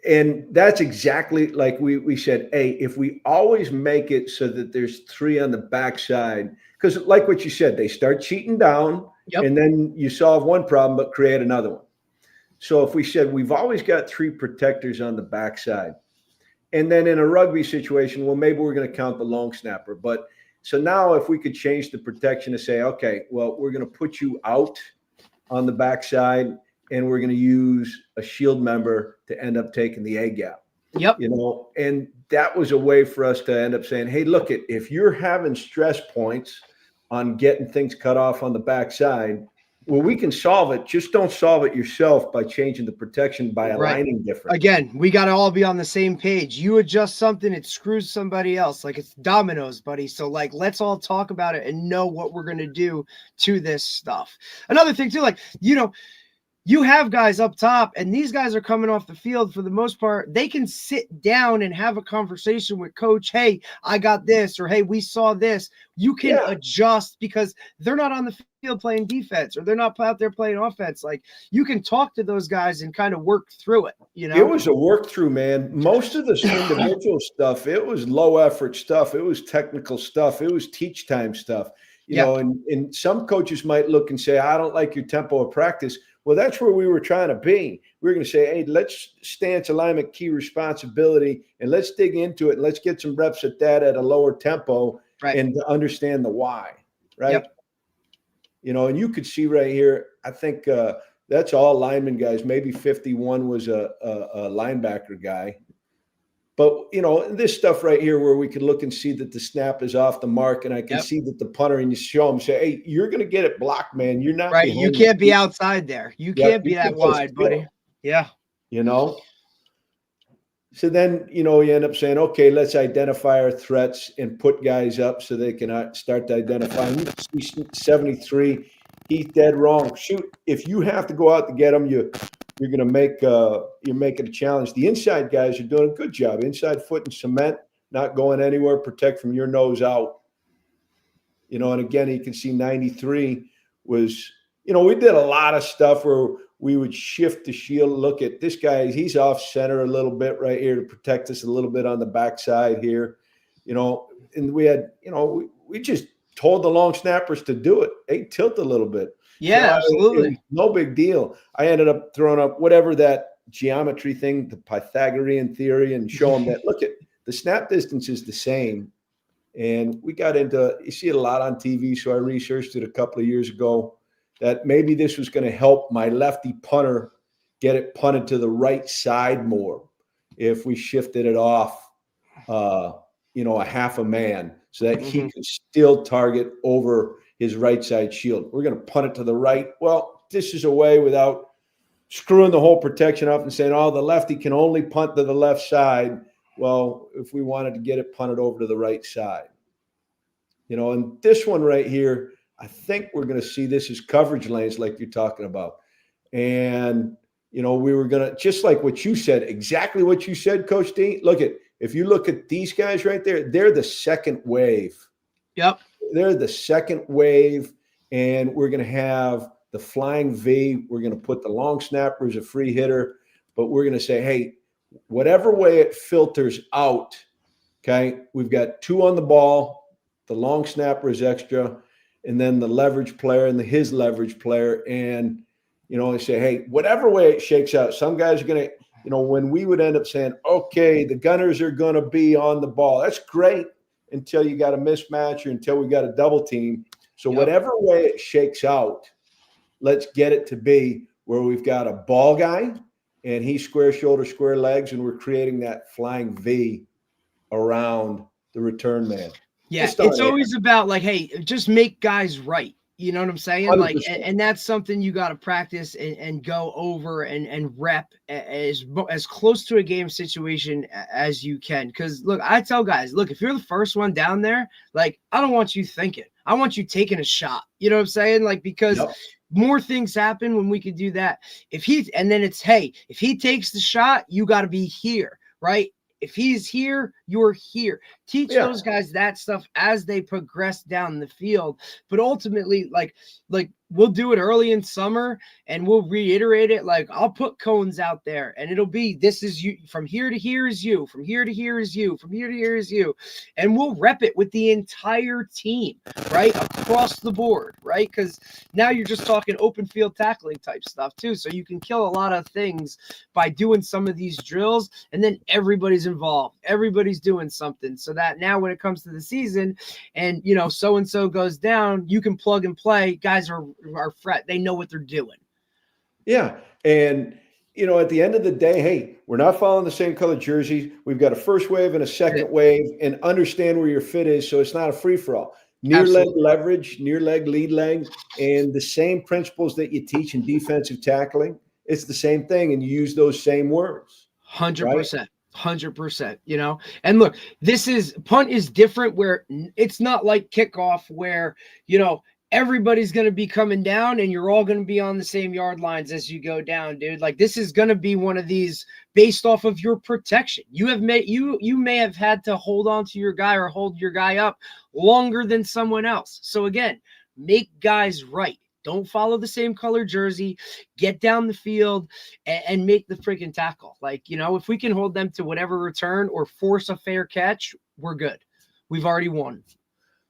And that's exactly like we said, hey, if we always make it so that there's 3 on the backside, because like what you said, they start cheating down, and then you solve one problem but create another one. So if we said we've always got 3 protectors on the backside, and then in a rugby situation, well, maybe we're going to count the long snapper. But so now if we could change the protection to say, okay, well, we're going to put you out on the backside, and we're going to use a shield member to end up taking the A gap. Yep. And that was a way for us to end up saying, hey, look, if you're having stress points on getting things cut off on the backside, well, we can solve it. Just don't solve it yourself by changing the protection by aligning different. Again, we got to all be on the same page. You adjust something, it screws somebody else. Like it's dominoes, buddy. So like, let's all talk about it and know what we're going to do to this stuff. Another thing too, like, you have guys up top, and these guys are coming off the field for the most part. They can sit down and have a conversation with coach. Hey, I got this, or hey, we saw this. You can adjust because they're not on the field playing defense, or they're not out there playing offense. Like, you can talk to those guys and kind of work through it. It was a work through, man. Most of the individual stuff, it was low effort stuff. It was technical stuff. It was teach time stuff. You know, and some coaches might look and say, I don't like your tempo of practice. Well, that's where we were trying to be. We were going to say, hey, let's stance, alignment, key responsibility, and let's dig into it. And let's get some reps at that at a lower tempo and to understand the why, right? Yep. You know, and you could see right here, I think that's all lineman guys. Maybe 51 was a linebacker guy. But, you know, this stuff right here where we can look and see that the snap is off the mark, and I can see that the punter, and you show them, say, hey, you're going to get it blocked, man. You're not right. You can't be outside there. You can't be that wide, buddy. Yeah. You know? So then, you know, you end up saying, okay, let's identify our threats and put guys up so they can start to identify. You see 73, he's dead wrong. Shoot, if you have to go out to get him, you're going to make you're making a challenge. The inside guys are doing a good job. Inside foot and cement, not going anywhere, protect from your nose out. You know, and again, you can see 93 was, you know, we did a lot of stuff where we would shift the shield. Look at this guy. He's off center a little bit right here to protect us a little bit on the backside here. You know, and we had, you know, we just told the long snappers to do it. Hey, tilt a little bit. Yeah, absolutely. No big deal. I ended up throwing up whatever that geometry thing, the Pythagorean theory, and show them that, look, at the snap distance is the same. And we got into, you see it a lot on TV, so I researched it a couple of years ago, that maybe this was going to help my lefty punter get it punted to the right side more if we shifted it off, you know, a half a man so that he could still target over his right side shield. We're going to punt it to the right. Well, this is a way without screwing the whole protection up and saying, oh, the lefty can only punt to the left side. Well, if we wanted to get it punted over to the right side. You know, and this one right here, I think we're going to see this as coverage lanes like you're talking about. And, you know, we were going to, just like what you said, exactly what you said, Coach D. Look at, if you look at these guys right there, they're the second wave. Yep. They're the second wave, and we're going to have the flying V. We're going to put the long snapper as a free hitter, but we're going to say, hey, whatever way it filters out, okay, we've got two on the ball, the long snapper is extra, and then the leverage player and his leverage player. And, you know, they say, hey, whatever way it shakes out, some guys are going to, you know, when we would end up saying, okay, the gunners are going to be on the ball. That's great until you got a mismatch or until we got a double team. So whatever way it shakes out, let's get it to be where we've got a ball guy and he's square shoulder, square legs, and we're creating that flying V around the return man. Yeah, it's always about like, hey, just make guys right. You know what I'm saying? 100%. Like, and that's something you got to practice and go over and rep as close to a game situation as you can. Because look, I tell guys, look, if you're the first one down there, like, I don't want you thinking. I want you taking a shot. You know what I'm saying? Like, because more things happen when we could do that. And then it's, hey, if he takes the shot, you got to be here, right? If he's here, you're here. Teach those guys that stuff as they progress down the field. But ultimately, like we'll do it early in summer and we'll reiterate it. Like, I'll put cones out there and it'll be, this is you, from here to here is you, from here to here is you, from here to here is you. And we'll rep it with the entire team, right? Across the board, right? Because now you're just talking open field tackling type stuff too. So you can kill a lot of things by doing some of these drills, and then everybody's involved. Everybody's doing something, so that now when it comes to the season and, you know, so-and-so goes down, you can plug and play. Guys are fret. They know what they're doing. Yeah. And, you know, at the end of the day, hey, we're not following the same color jerseys. We've got a first wave and a second wave, and understand where your fit is. So it's not a free-for-all. Near leg leverage, near leg, lead leg, and the same principles that you teach in defensive tackling. It's the same thing. And you use those same words. 100%. 100%, you know, and look, punt is different where it's not like kickoff where, you know, everybody's going to be coming down and you're all going to be on the same yard lines as you go down, dude. Like, this is going to be one of these based off of your protection. You may have had to hold on to your guy or hold your guy up longer than someone else. So again, make guys right. Don't follow the same color jersey, get down the field and make the freaking tackle. Like, if we can hold them to whatever return or force a fair catch, we're good. We've already won.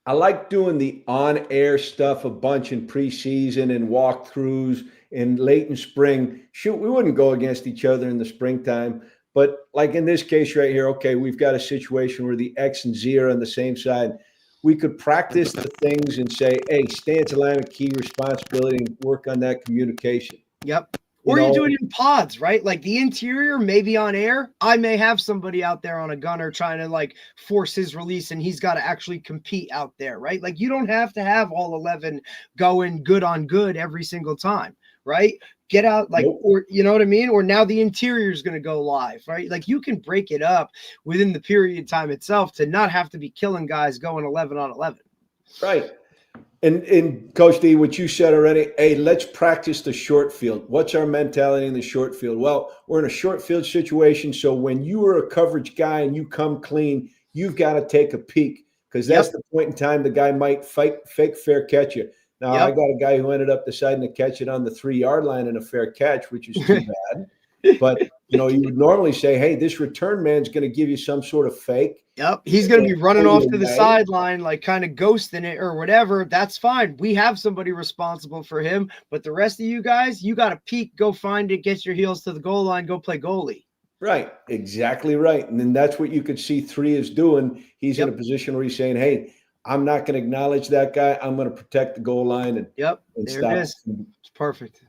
I like doing the on-air stuff a bunch in preseason and walkthroughs and late in spring. Shoot, we wouldn't go against each other in the springtime. But like in this case right here, okay, we've got a situation where the X and Z are on the same side. We could practice the things and say, hey, stance alignment, key responsibility, and work on that communication. Yep. Or you do it in pods, right? Like the interior may be on air. I may have somebody out there on a gunner trying to like force his release and he's got to actually compete out there, right? Like you don't have to have all 11 going good on good every single time, right? Get out like, or you know what I mean? Or now the interior is going to go live, right? Like you can break it up within the period time itself to not have to be killing guys going 11 on 11. Right. And Coach D, what you said already, hey, let's practice the short field. What's our mentality in the short field? Well, we're in a short field situation, so when you are a coverage guy and you come clean, you've got to take a peek because that's the point in time the guy might fake fair catch you. Now, I got a guy who ended up deciding to catch it on the 3-yard line in a fair catch, which is too bad. But, you would normally say, hey, this return man's going to give you some sort of fake. Yep. He's going to be running off to the sideline, like kind of ghosting it or whatever. That's fine. We have somebody responsible for him. But the rest of you guys, you got to peek, go find it, get your heels to the goal line, go play goalie. Right. Exactly right. And then that's what you could see 3 is doing. He's in a position where he's saying, hey, I'm not going to acknowledge that guy. I'm going to protect the goal line. And there stop. It is. It's perfect.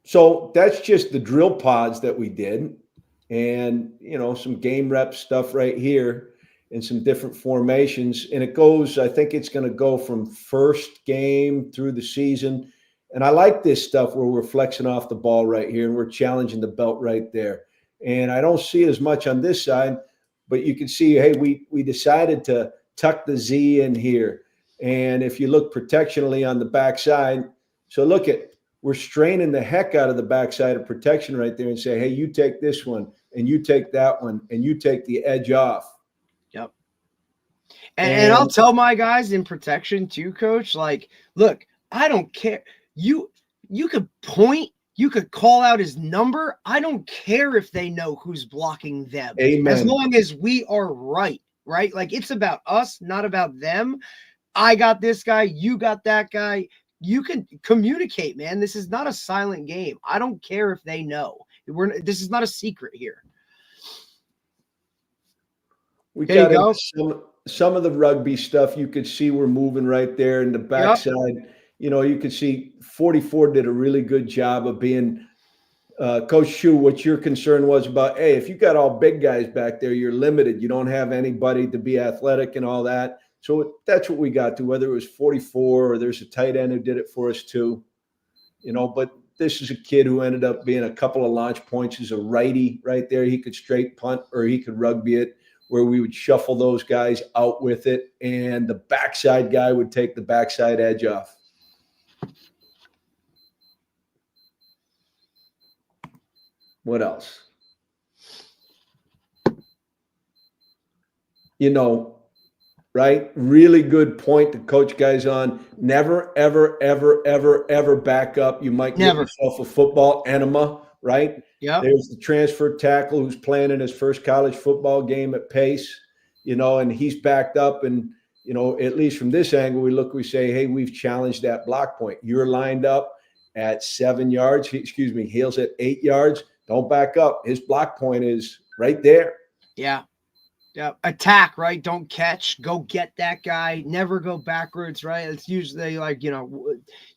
So that's just the drill pods that we did. And, some game rep stuff right here and some different formations. And it goes, I think it's going to go from first game through the season. And I like this stuff where we're flexing off the ball right here and we're challenging the belt right there. And I don't see it as much on this side, but you can see, hey, we decided to tuck the Z in here. And if you look protectionally on the backside, so look at, we're straining the heck out of the backside of protection right there and say, hey, you take this one and you take that one and you take the edge off. Yep. And I'll tell my guys in protection too, Coach, like, look, I don't care. You could point, you could call out his number. I don't care if they know who's blocking them. Amen. As long as we are right? Like it's about us, not about them. I got this guy. You got that guy. You can communicate, man. This is not a silent game. I don't care if they know. This is not a secret here. We got some of the rugby stuff. You could see we're moving right there in the backside. You could see 44 did a really good job of being Coach Shu. What your concern was about, hey, if you got all big guys back there, you're limited. You don't have anybody to be athletic and all that. So that's what we got to, whether it was 44 or there's a tight end who did it for us too, but this is a kid who ended up being a couple of launch points as a righty right there. He could straight punt or he could rugby it where we would shuffle those guys out with it. And the backside guy would take the backside edge off. What else? Right? Really good point to coach guys on. Never, ever, ever, ever, ever back up. You might get yourself a football enema, right? Yeah. There's the transfer tackle who's playing in his first college football game at pace, and he's backed up. And, at least from this angle, we say, hey, we've challenged that block point. You're lined up at 7 yards. Heel's at 8 yards. Don't back up. His block point is right there. Yeah. Yeah, attack, right? Don't catch. Go get that guy. Never go backwards, right? It's usually like,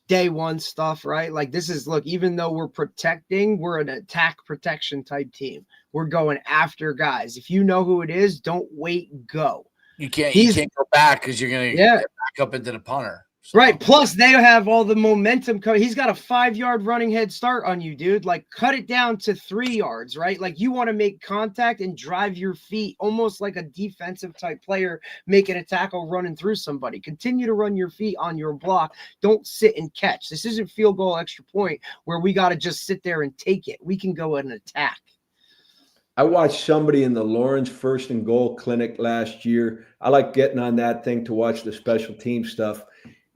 day one stuff, right? Like this is, look, even though we're protecting, we're an attack protection type team. We're going after guys. If you know who it is, don't wait, go. You can't go back because you're going to get back up into the punter. Right. Plus, they have all the momentum coming. He's got a 5-yard running head start on you, dude. Like, cut it down to 3 yards, right? Like, you want to make contact and drive your feet almost like a defensive type player making a tackle running through somebody. Continue to run your feet on your block. Don't sit and catch. This isn't field goal extra point where we got to just sit there and take it. We can go and attack. I watched somebody in the Lawrence First and Goal clinic last year. I like getting on that thing to watch the special team stuff.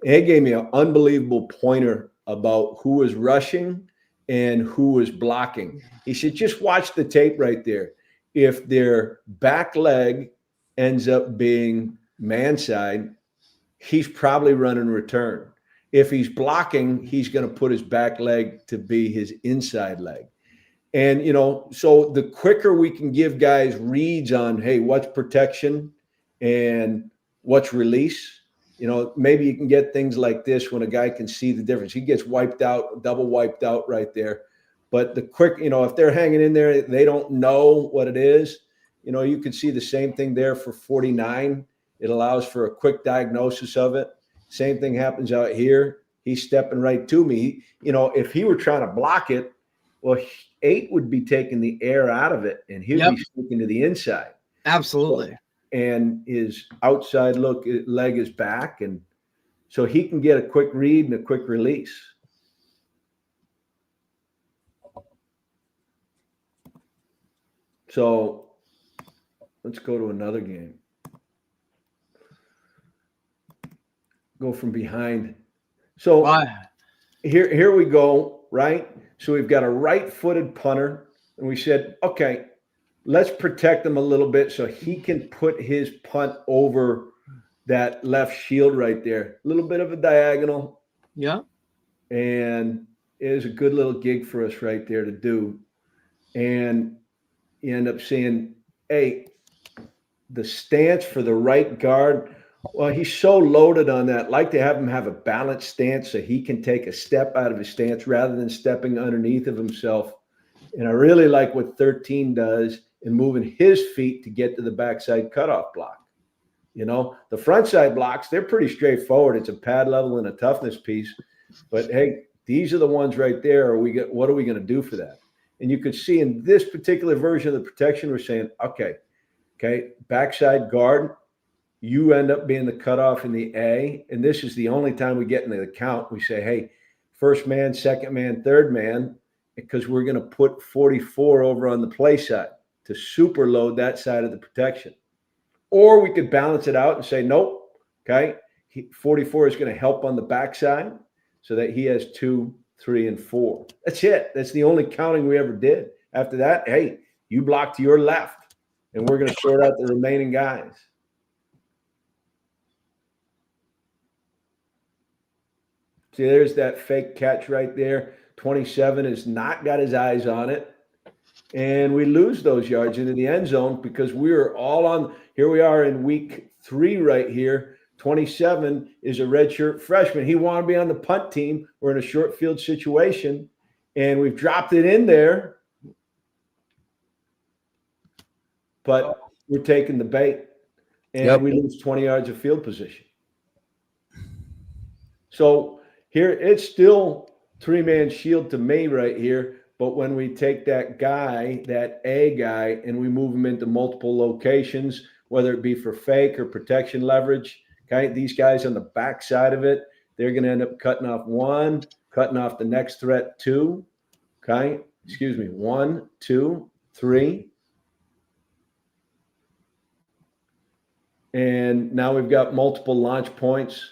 It gave me an unbelievable pointer about who was rushing and who was blocking. He said, just watch the tape right there. If their back leg ends up being man side, he's probably running return. If he's blocking, he's going to put his back leg to be his inside leg. And, so the quicker we can give guys reads on, hey, what's protection and what's release, maybe you can get things like this when a guy can see the difference. He gets wiped out, double wiped out right there. But the quick, if they're hanging in there, they don't know what it is. You can see the same thing there for 49. It allows for a quick diagnosis of it. Same thing happens out here. He's stepping right to me. If he were trying to block it, well, 8 would be taking the air out of it, and he'd be sticking to the inside. Absolutely. And his outside leg is back, and so he can get a quick read and a quick release. So let's go to another game. Go from behind. So here we go, right? So we've got a right-footed punter, and we said, okay, let's protect him a little bit so he can put his punt over that left shield right there. A little bit of a diagonal. Yeah. And it is a good little gig for us right there to do. And you end up seeing, hey, the stance for the right guard, well, he's so loaded on that. Like to have him have a balanced stance so he can take a step out of his stance rather than stepping underneath of himself. And I really like what 13 does in moving his feet to get to the backside cutoff block. The front side blocks, they're pretty straightforward. It's a pad level and a toughness piece. But, hey, these are the ones right there. What are we going to do for that? And you could see in this particular version of the protection, we're saying, okay, backside guard, you end up being the cutoff in the A. And this is the only time we get into the count. We say, hey, first man, second man, third man, because we're going to put 44 over on the play side to super load that side of the protection. Or we could balance it out and say, nope, 44 is going to help on the backside so that he has 2, 3, and 4. That's it. That's the only counting we ever did. After that, hey, you block to your left, and we're going to sort out the remaining guys. See, there's that fake catch right there. 27 has not got his eyes on it. And we lose those yards into the end zone because we're all on. Here we are in week 3 right here. 27 is a redshirt freshman. He wanted to be on the punt team. We're in a short field situation, and we've dropped it in there. But we're taking the bait, and we lose 20 yards of field position. So here it's still 3-man shield to me right here. But when we take that guy, that A guy, and we move him into multiple locations, whether it be for fake or protection leverage, these guys on the back side of it, they're going to end up cutting off 1, cutting off the next threat 2. 1, 2, 3. And now we've got multiple launch points.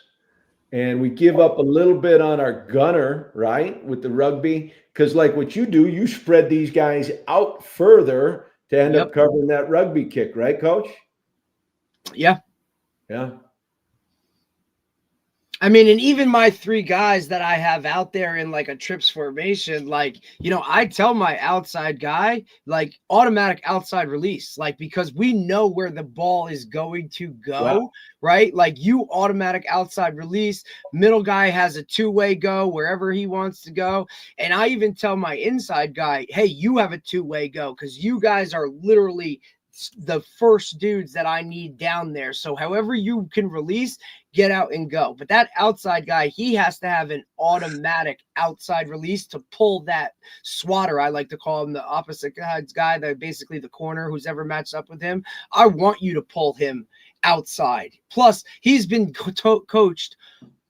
And we give up a little bit on our gunner, right, with the rugby. Because like what you do, you spread these guys out further to end up covering that rugby kick, right, Coach? Yeah. Yeah. I mean, and even my 3 guys that I have out there in like a trips formation, like, I tell my outside guy, like automatic outside release, like, because we know where the ball is going to go, right? Like you automatic outside release, middle guy has a 2-way go wherever he wants to go. And I even tell my inside guy, hey, you have a 2-way go because you guys are literally the first dudes that I need down there. So however you can release, get out and go. But that outside guy, he has to have an automatic outside release to pull that swatter. I like to call him the opposite guy, basically the corner who's ever matched up with him. I want you to pull him outside. Plus, he's been coached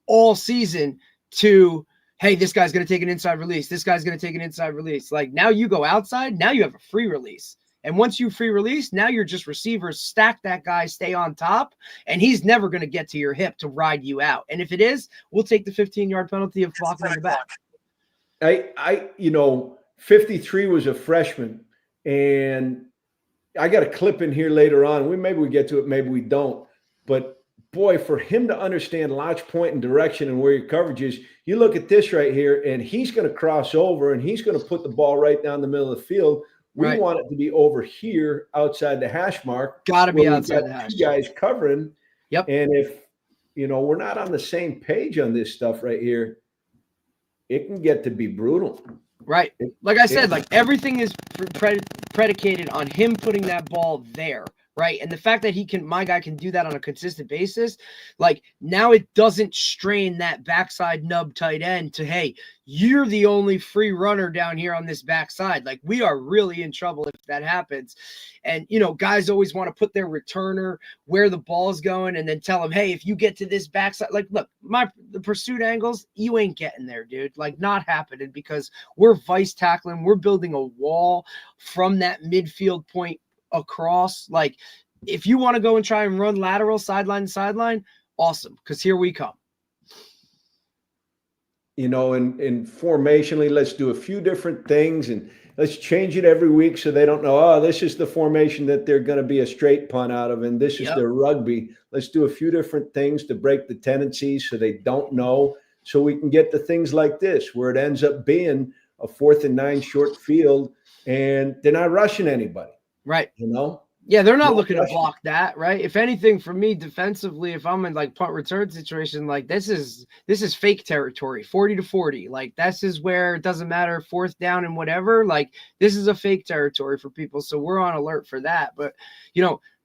all season to, hey, this guy's going to take an inside release. This guy's going to take an inside release. Like, now you go outside. Now you have a free release. And once you free release, now you're just receivers, stack that guy, stay on top, and he's never going to get to your hip to ride you out. And if it is, we'll take the 15-yard penalty of blocking in the back. I 53 was a freshman, and I got a clip in here later on. Maybe we get to it, maybe we don't. But boy, for him to understand launch point and direction and where your coverage is, you look at this right here, and he's going to cross over, and he's going to put the ball right down the middle of the field. We want it to be over here outside the hash mark. Got to be outside the hash. Two guys covering. Yep. And if, we're not on the same page on this stuff right here, it can get to be brutal. Right. Like I said, like everything is predicated on him putting that ball there. Right. And the fact that my guy can do that on a consistent basis, like now it doesn't strain that backside nub tight end to, hey, you're the only free runner down here on this backside. Like we are really in trouble if that happens. And, guys always want to put their returner where the ball is going and then tell them, hey, if you get to this backside, like, look, the pursuit angles, you ain't getting there, dude. Like not happening because we're vice tackling. We're building a wall from that midfield point across. Like if you want to go and try and run lateral sideline to sideline, awesome, because here we come. And formationally, let's do a few different things and let's change it every week so they don't know, oh, this is the formation that they're going to be a straight punt out of, and this is their rugby. Let's do a few different things to break the tendencies so they don't know, so we can get to things like this where it ends up being a 4th and 9 short field and they're not rushing anybody. Right. Yeah, they're not looking to block that, right? If anything, for me defensively, if I'm in like punt return situation, like this is fake territory, 40 to 40. Like this is where it doesn't matter 4th down and whatever. Like this is a fake territory for people. So we're on alert for that. But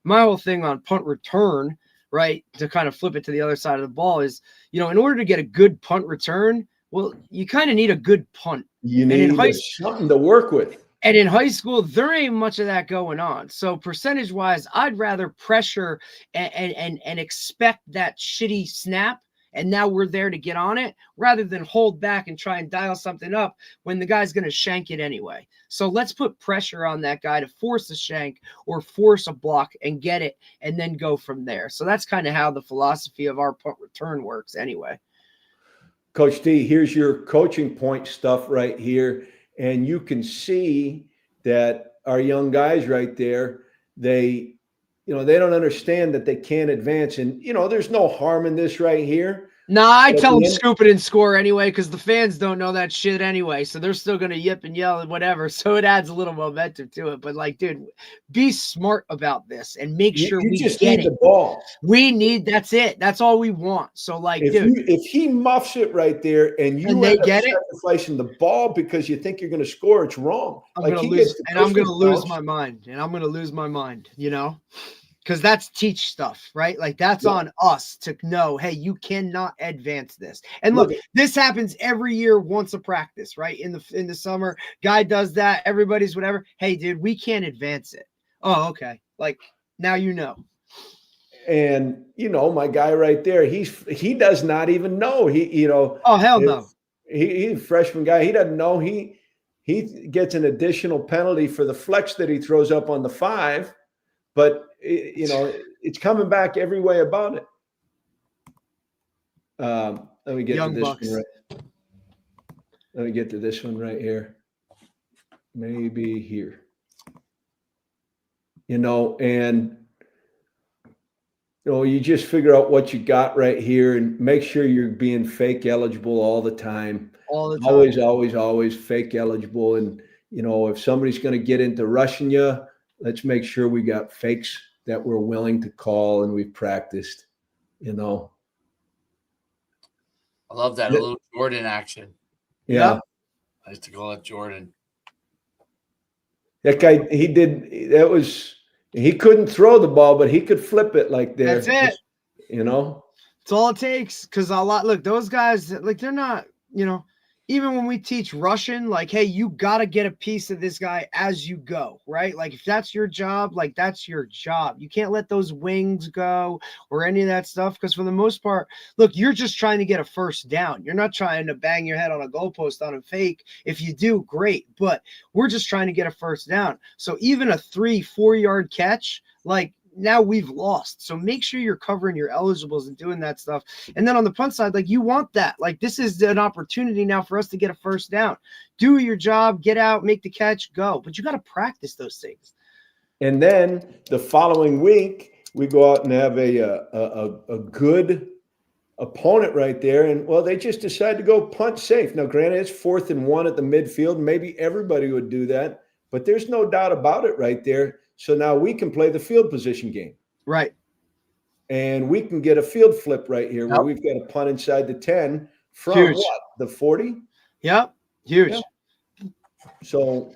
my whole thing on punt return, right, to kind of flip it to the other side of the ball is, in order to get a good punt return, well, you kind of need a good punt. You need something to work with. And in high school, there ain't much of that going on. So percentage-wise, I'd rather pressure and expect that shitty snap, and now we're there to get on it, rather than hold back and try and dial something up when the guy's going to shank it anyway. So let's put pressure on that guy to force a shank or force a block and get it, and then go from there. So that's kind of how the philosophy of our punt return works anyway. Coach D, here's your coaching point stuff right here. And you can see that our young guys right there, they don't understand that they can't advance. And, there's no harm in this right here. Nah, I tell them scoop it and score anyway, because the fans don't know that shit anyway. So they're still going to yip and yell and whatever. So it adds a little momentum to it. But like, dude, be smart about this and make sure we just get need it. The ball. That's it. That's all we want. So like, if he muffs it right there and you end up sacrificing the ball because you think you're going to score, it's wrong. I'm going to lose my mind. Because that's teach stuff, right? Like that's on us to know, hey, you cannot advance this. And look, this happens every year once a practice, right? In the summer, guy does that, everybody's whatever. Hey, dude, we can't advance it. Oh, okay. Like now you know. And my guy right there, he does not even know. Oh hell no. He's a freshman guy. He doesn't know he gets an additional penalty for the flex that he throws up on the 5, but it's coming back every way about it. Let me get to this one right. Let me get to this one right here. Maybe here. And you just figure out what you got right here and make sure you're being fake eligible all the time. All the time. Always fake eligible. And, if somebody's going to get into rushing you, let's make sure we got fakes that we're willing to call and we've practiced, I love that. A little Jordan action. Yeah. I used to call it Jordan. That guy, that was He couldn't throw the ball, but he could flip it like there. That's it. You know? It's all it takes. Because look, those guys, like, they're not, even when we teach Russian, like, hey, you got to get a piece of this guy as you go, right? Like, if that's your job, like, that's your job. You can't let those wings go or any of that stuff. Because for the most part, look, you're just trying to get a first down. You're not trying to bang your head on a goalpost on a fake. If you do, great. But we're just trying to get a first down. So even a 3-4 yard catch, like, now we've lost. So make sure you're covering your eligibles and doing that stuff. And then on the punt side, like, you want that. Like, this is an opportunity now for us to get a first down. Do your job, get out, make the catch, go. But you got to practice those things. And then the following week, we go out and have a good opponent right there. And, well, they just decide to go punt safe. Now, granted, it's 4th and 1 at the midfield. Maybe everybody would do that. But there's no doubt about it right there. So now we can play the field position game. Right. And we can get a field flip right here where we've got a punt inside the 10 from what? The 40? Yep. Huge. Yeah. So,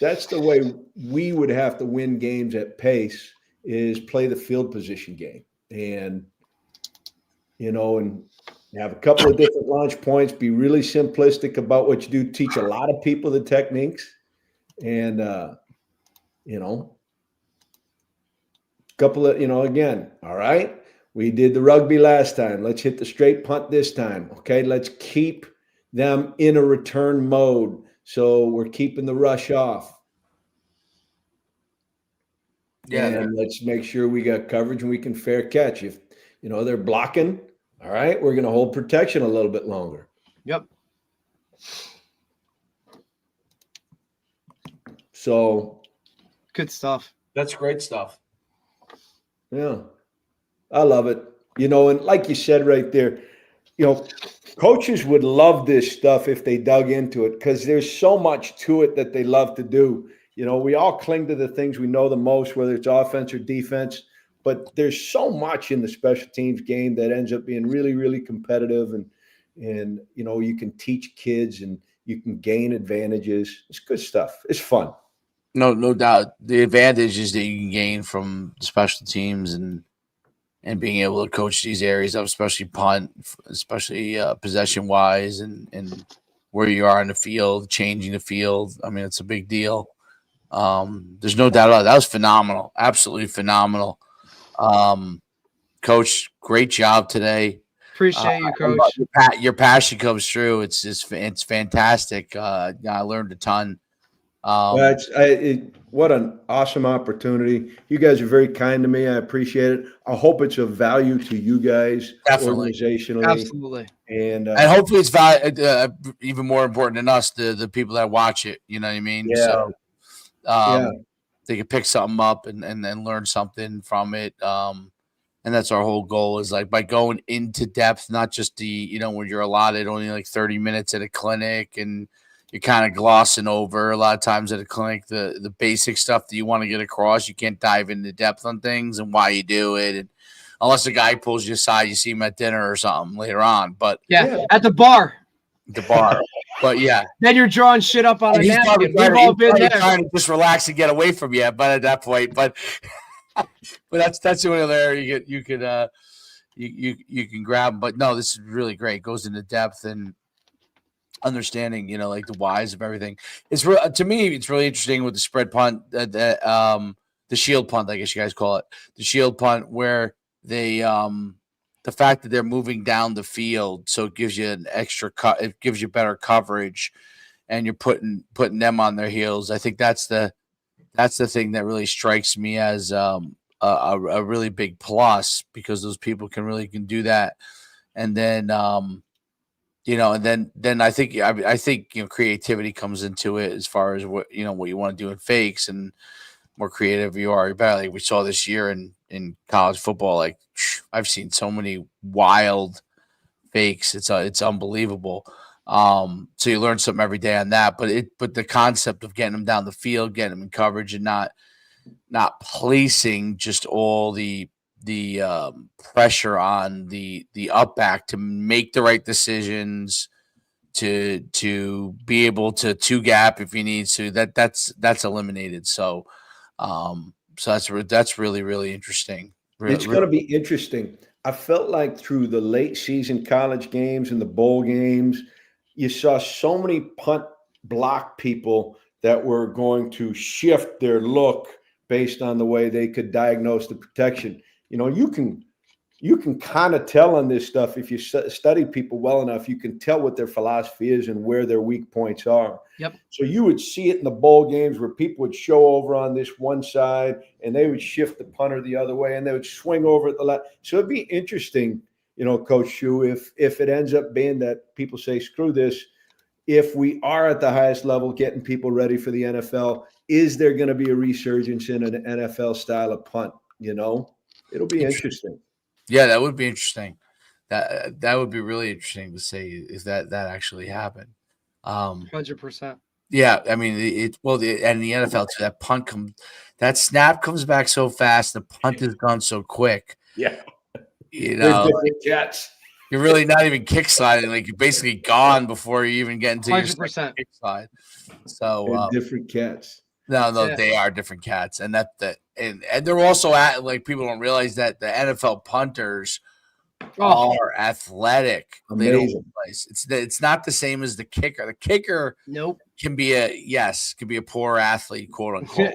that's the way we would have to win games at pace, is play the field position game. And, and have a couple of different launch points, be really simplistic about what you do, teach a lot of people the techniques. And, couple of, again, all right, we did the rugby last time. Let's hit the straight punt this time. Okay, let's keep them in a return mode. So we're keeping the rush off. Yeah. And let's make sure we got coverage and we can fair catch. If, they're blocking, all right, we're going to hold protection a little bit longer. Yep. So good stuff. That's great stuff. Yeah. I love it. And like you said right there, coaches would love this stuff if they dug into it, because there's so much to it that they love to do. We all cling to the things we know the most, whether it's offense or defense, but there's so much in the special teams game that ends up being really, really competitive. And you can teach kids and you can gain advantages. It's good stuff. It's fun. No doubt. The advantages that you can gain from special teams and being able to coach these areas up, especially punt, especially possession wise, and where you are in the field, changing the field. I mean, it's a big deal. There's no doubt about it. That was phenomenal. Absolutely phenomenal. Coach, great job today. Appreciate you, Coach. Your passion comes through. It's fantastic. I learned a ton. What an awesome opportunity. You guys are very kind to me. I appreciate it. I hope it's of value to you guys. Definitely. Organizationally. Absolutely. And hopefully it's even more important than us, the people that watch it. You know what I mean? Yeah. So they can pick something up and then learn something from it. And that's our whole goal, is like by going into depth, not just when you're allotted only like 30 minutes at a clinic and you're kind of glossing over a lot of times at a clinic, the basic stuff that you want to get across. You can't dive into depth on things and why you do it. And unless a guy pulls you aside, you see him at dinner or something later on. But at the bar. But yeah. Then you're drawing shit up on a napkin. We've all been there. Trying to just relax and get away from you, but at that point, but that's the only area you can grab them. But no, this is really great. It goes into depth and understanding, like the whys of everything. It's to me, it's really interesting with the spread punt, the shield punt, I guess you guys call it, the shield punt, where they the fact that they're moving down the field, so it gives you an extra it gives you better coverage, and you're putting them on their heels. I think that's the thing that really strikes me as a really big plus, because those people can do that. And then and then I think creativity comes into it, as far as what you want to do in fakes, and more creative you are, you're better. Like we saw this year in college football, like I've seen so many wild fakes. It's unbelievable. So you learn something every day on that, but the concept of getting them down the field, getting them in coverage, and not placing just all the pressure on the up back to make the right decisions, to be able to two gap if he needs to, that's eliminated. So So that's really, really interesting. It's going to be interesting. I felt like through the late season college games and the bowl games, you saw so many punt block people that were going to shift their look based on the way they could diagnose the protection. You can kind of tell on this stuff if you study people well enough. You can tell what their philosophy is and where their weak points are. Yep. So you would see it in the bowl games where people would show over on this one side and they would shift the punter the other way and they would swing over at the left. So it'd be interesting, Coach Shu, if it ends up being that people say, screw this, if we are at the highest level getting people ready for the NFL, is there going to be a resurgence in an NFL style of punt? It'll be interesting. Yeah, that would be interesting. That would be really interesting to say if that actually happened. 100%. Yeah, I mean and the NFL too. That snap comes back so fast. The punt is gone so quick. Yeah, they're different cats. You're really not even kick sliding. Like you're basically gone before you even get into 100%. your kick slide. So different cats. No, they are different cats, and and they're also like people don't realize that the NFL punters are athletic. Amazing. They don't realize it's not the same as the kicker. The kicker can be a poor athlete, quote unquote,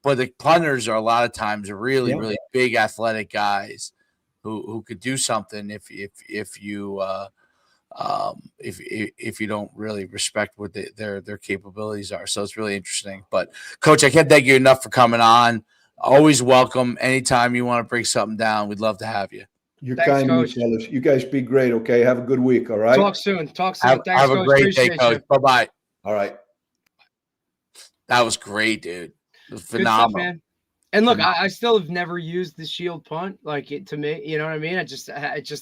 but the punters are a lot of times really really big athletic guys who could do something if you if you don't really respect what their capabilities are. So it's really interesting. But Coach, I can't thank you enough for coming on. Always welcome. Anytime you want to break something down, we'd love to have you. You're kind to me, fellas. You guys be great, okay? Have a good week, all right? Talk soon. Thanks, have Coach. A great day, Coach. Bye-bye. All right. That was great, dude. It was phenomenal. Good stuff, man. And look, I still have never used the shield punt. Like to me, you know what I mean? It just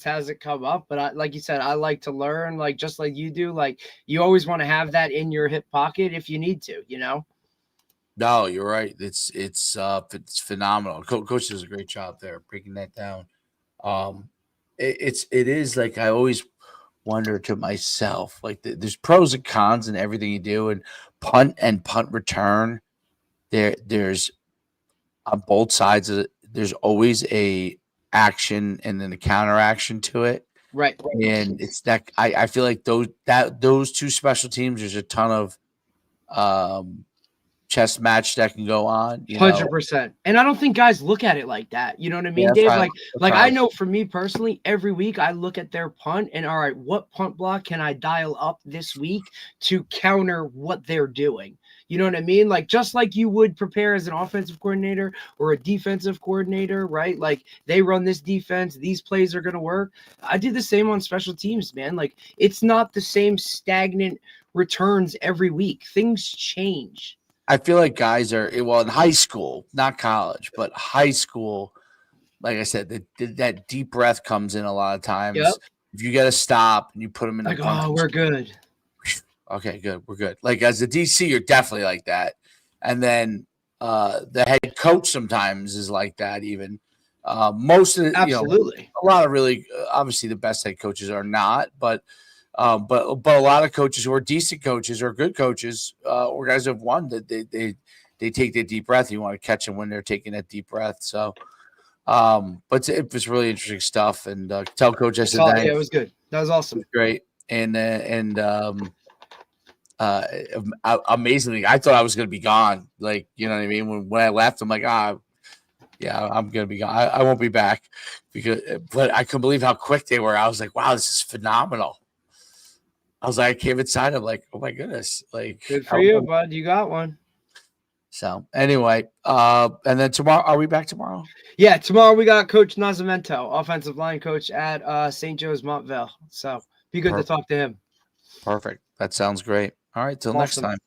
hasn't come up. But like you said, I like to learn, like just like you do. Like you always want to have that in your hip pocket if you need to, No, you're right. It's phenomenal. Coach does a great job there breaking that down. It is like I always wonder to myself, like there's pros and cons in everything you do, and punt return. There's on both sides of it, there's always a action and then a counter action to it. Right. And it's that I feel like those two special teams, there's a ton of chess match that can go on. 100%. And I don't think guys look at it like that. You know what I mean, Dave? Like I know for me personally, every week I look at their punt and all right, what punt block can I dial up this week to counter what they're doing? You know what I mean? Like just like you would prepare as an offensive coordinator or a defensive coordinator, right? Like they run this defense, these plays are going to work. I did the same on special teams, man. Like it's not the same stagnant returns every week. Things change. I feel like guys are in high school, not college, but high school. Like I said, that deep breath comes in a lot of times. Yep. If you get a stop and you put them in like, oh, we're good. Okay, good. We're good. Like as a DC, you're definitely like that. And then the head coach sometimes is like that. Even most of the, absolutely, a lot of really obviously the best head coaches are not, but a lot of coaches who are decent coaches or good coaches or guys who have won that they take that deep breath. You want to catch them when they're taking that deep breath. So, but it was really interesting stuff. And tell Coach I said that. Yeah, it was good. That was awesome. It was great. And amazingly, I thought I was going to be gone. Like, you know what I mean? When I left, I'm like, yeah, I'm going to be gone. I won't be back but I couldn't believe how quick they were. I was like, wow, this is phenomenal. I was like, I came inside. I'm like, oh my goodness. Like, good for you, bud. You got one. So anyway, and then tomorrow, are we back tomorrow? Yeah. Tomorrow we got Coach Nascimento, offensive line coach at St. Joe's Montville. So be good to talk to him. Perfect. That sounds great. All right. Till next time.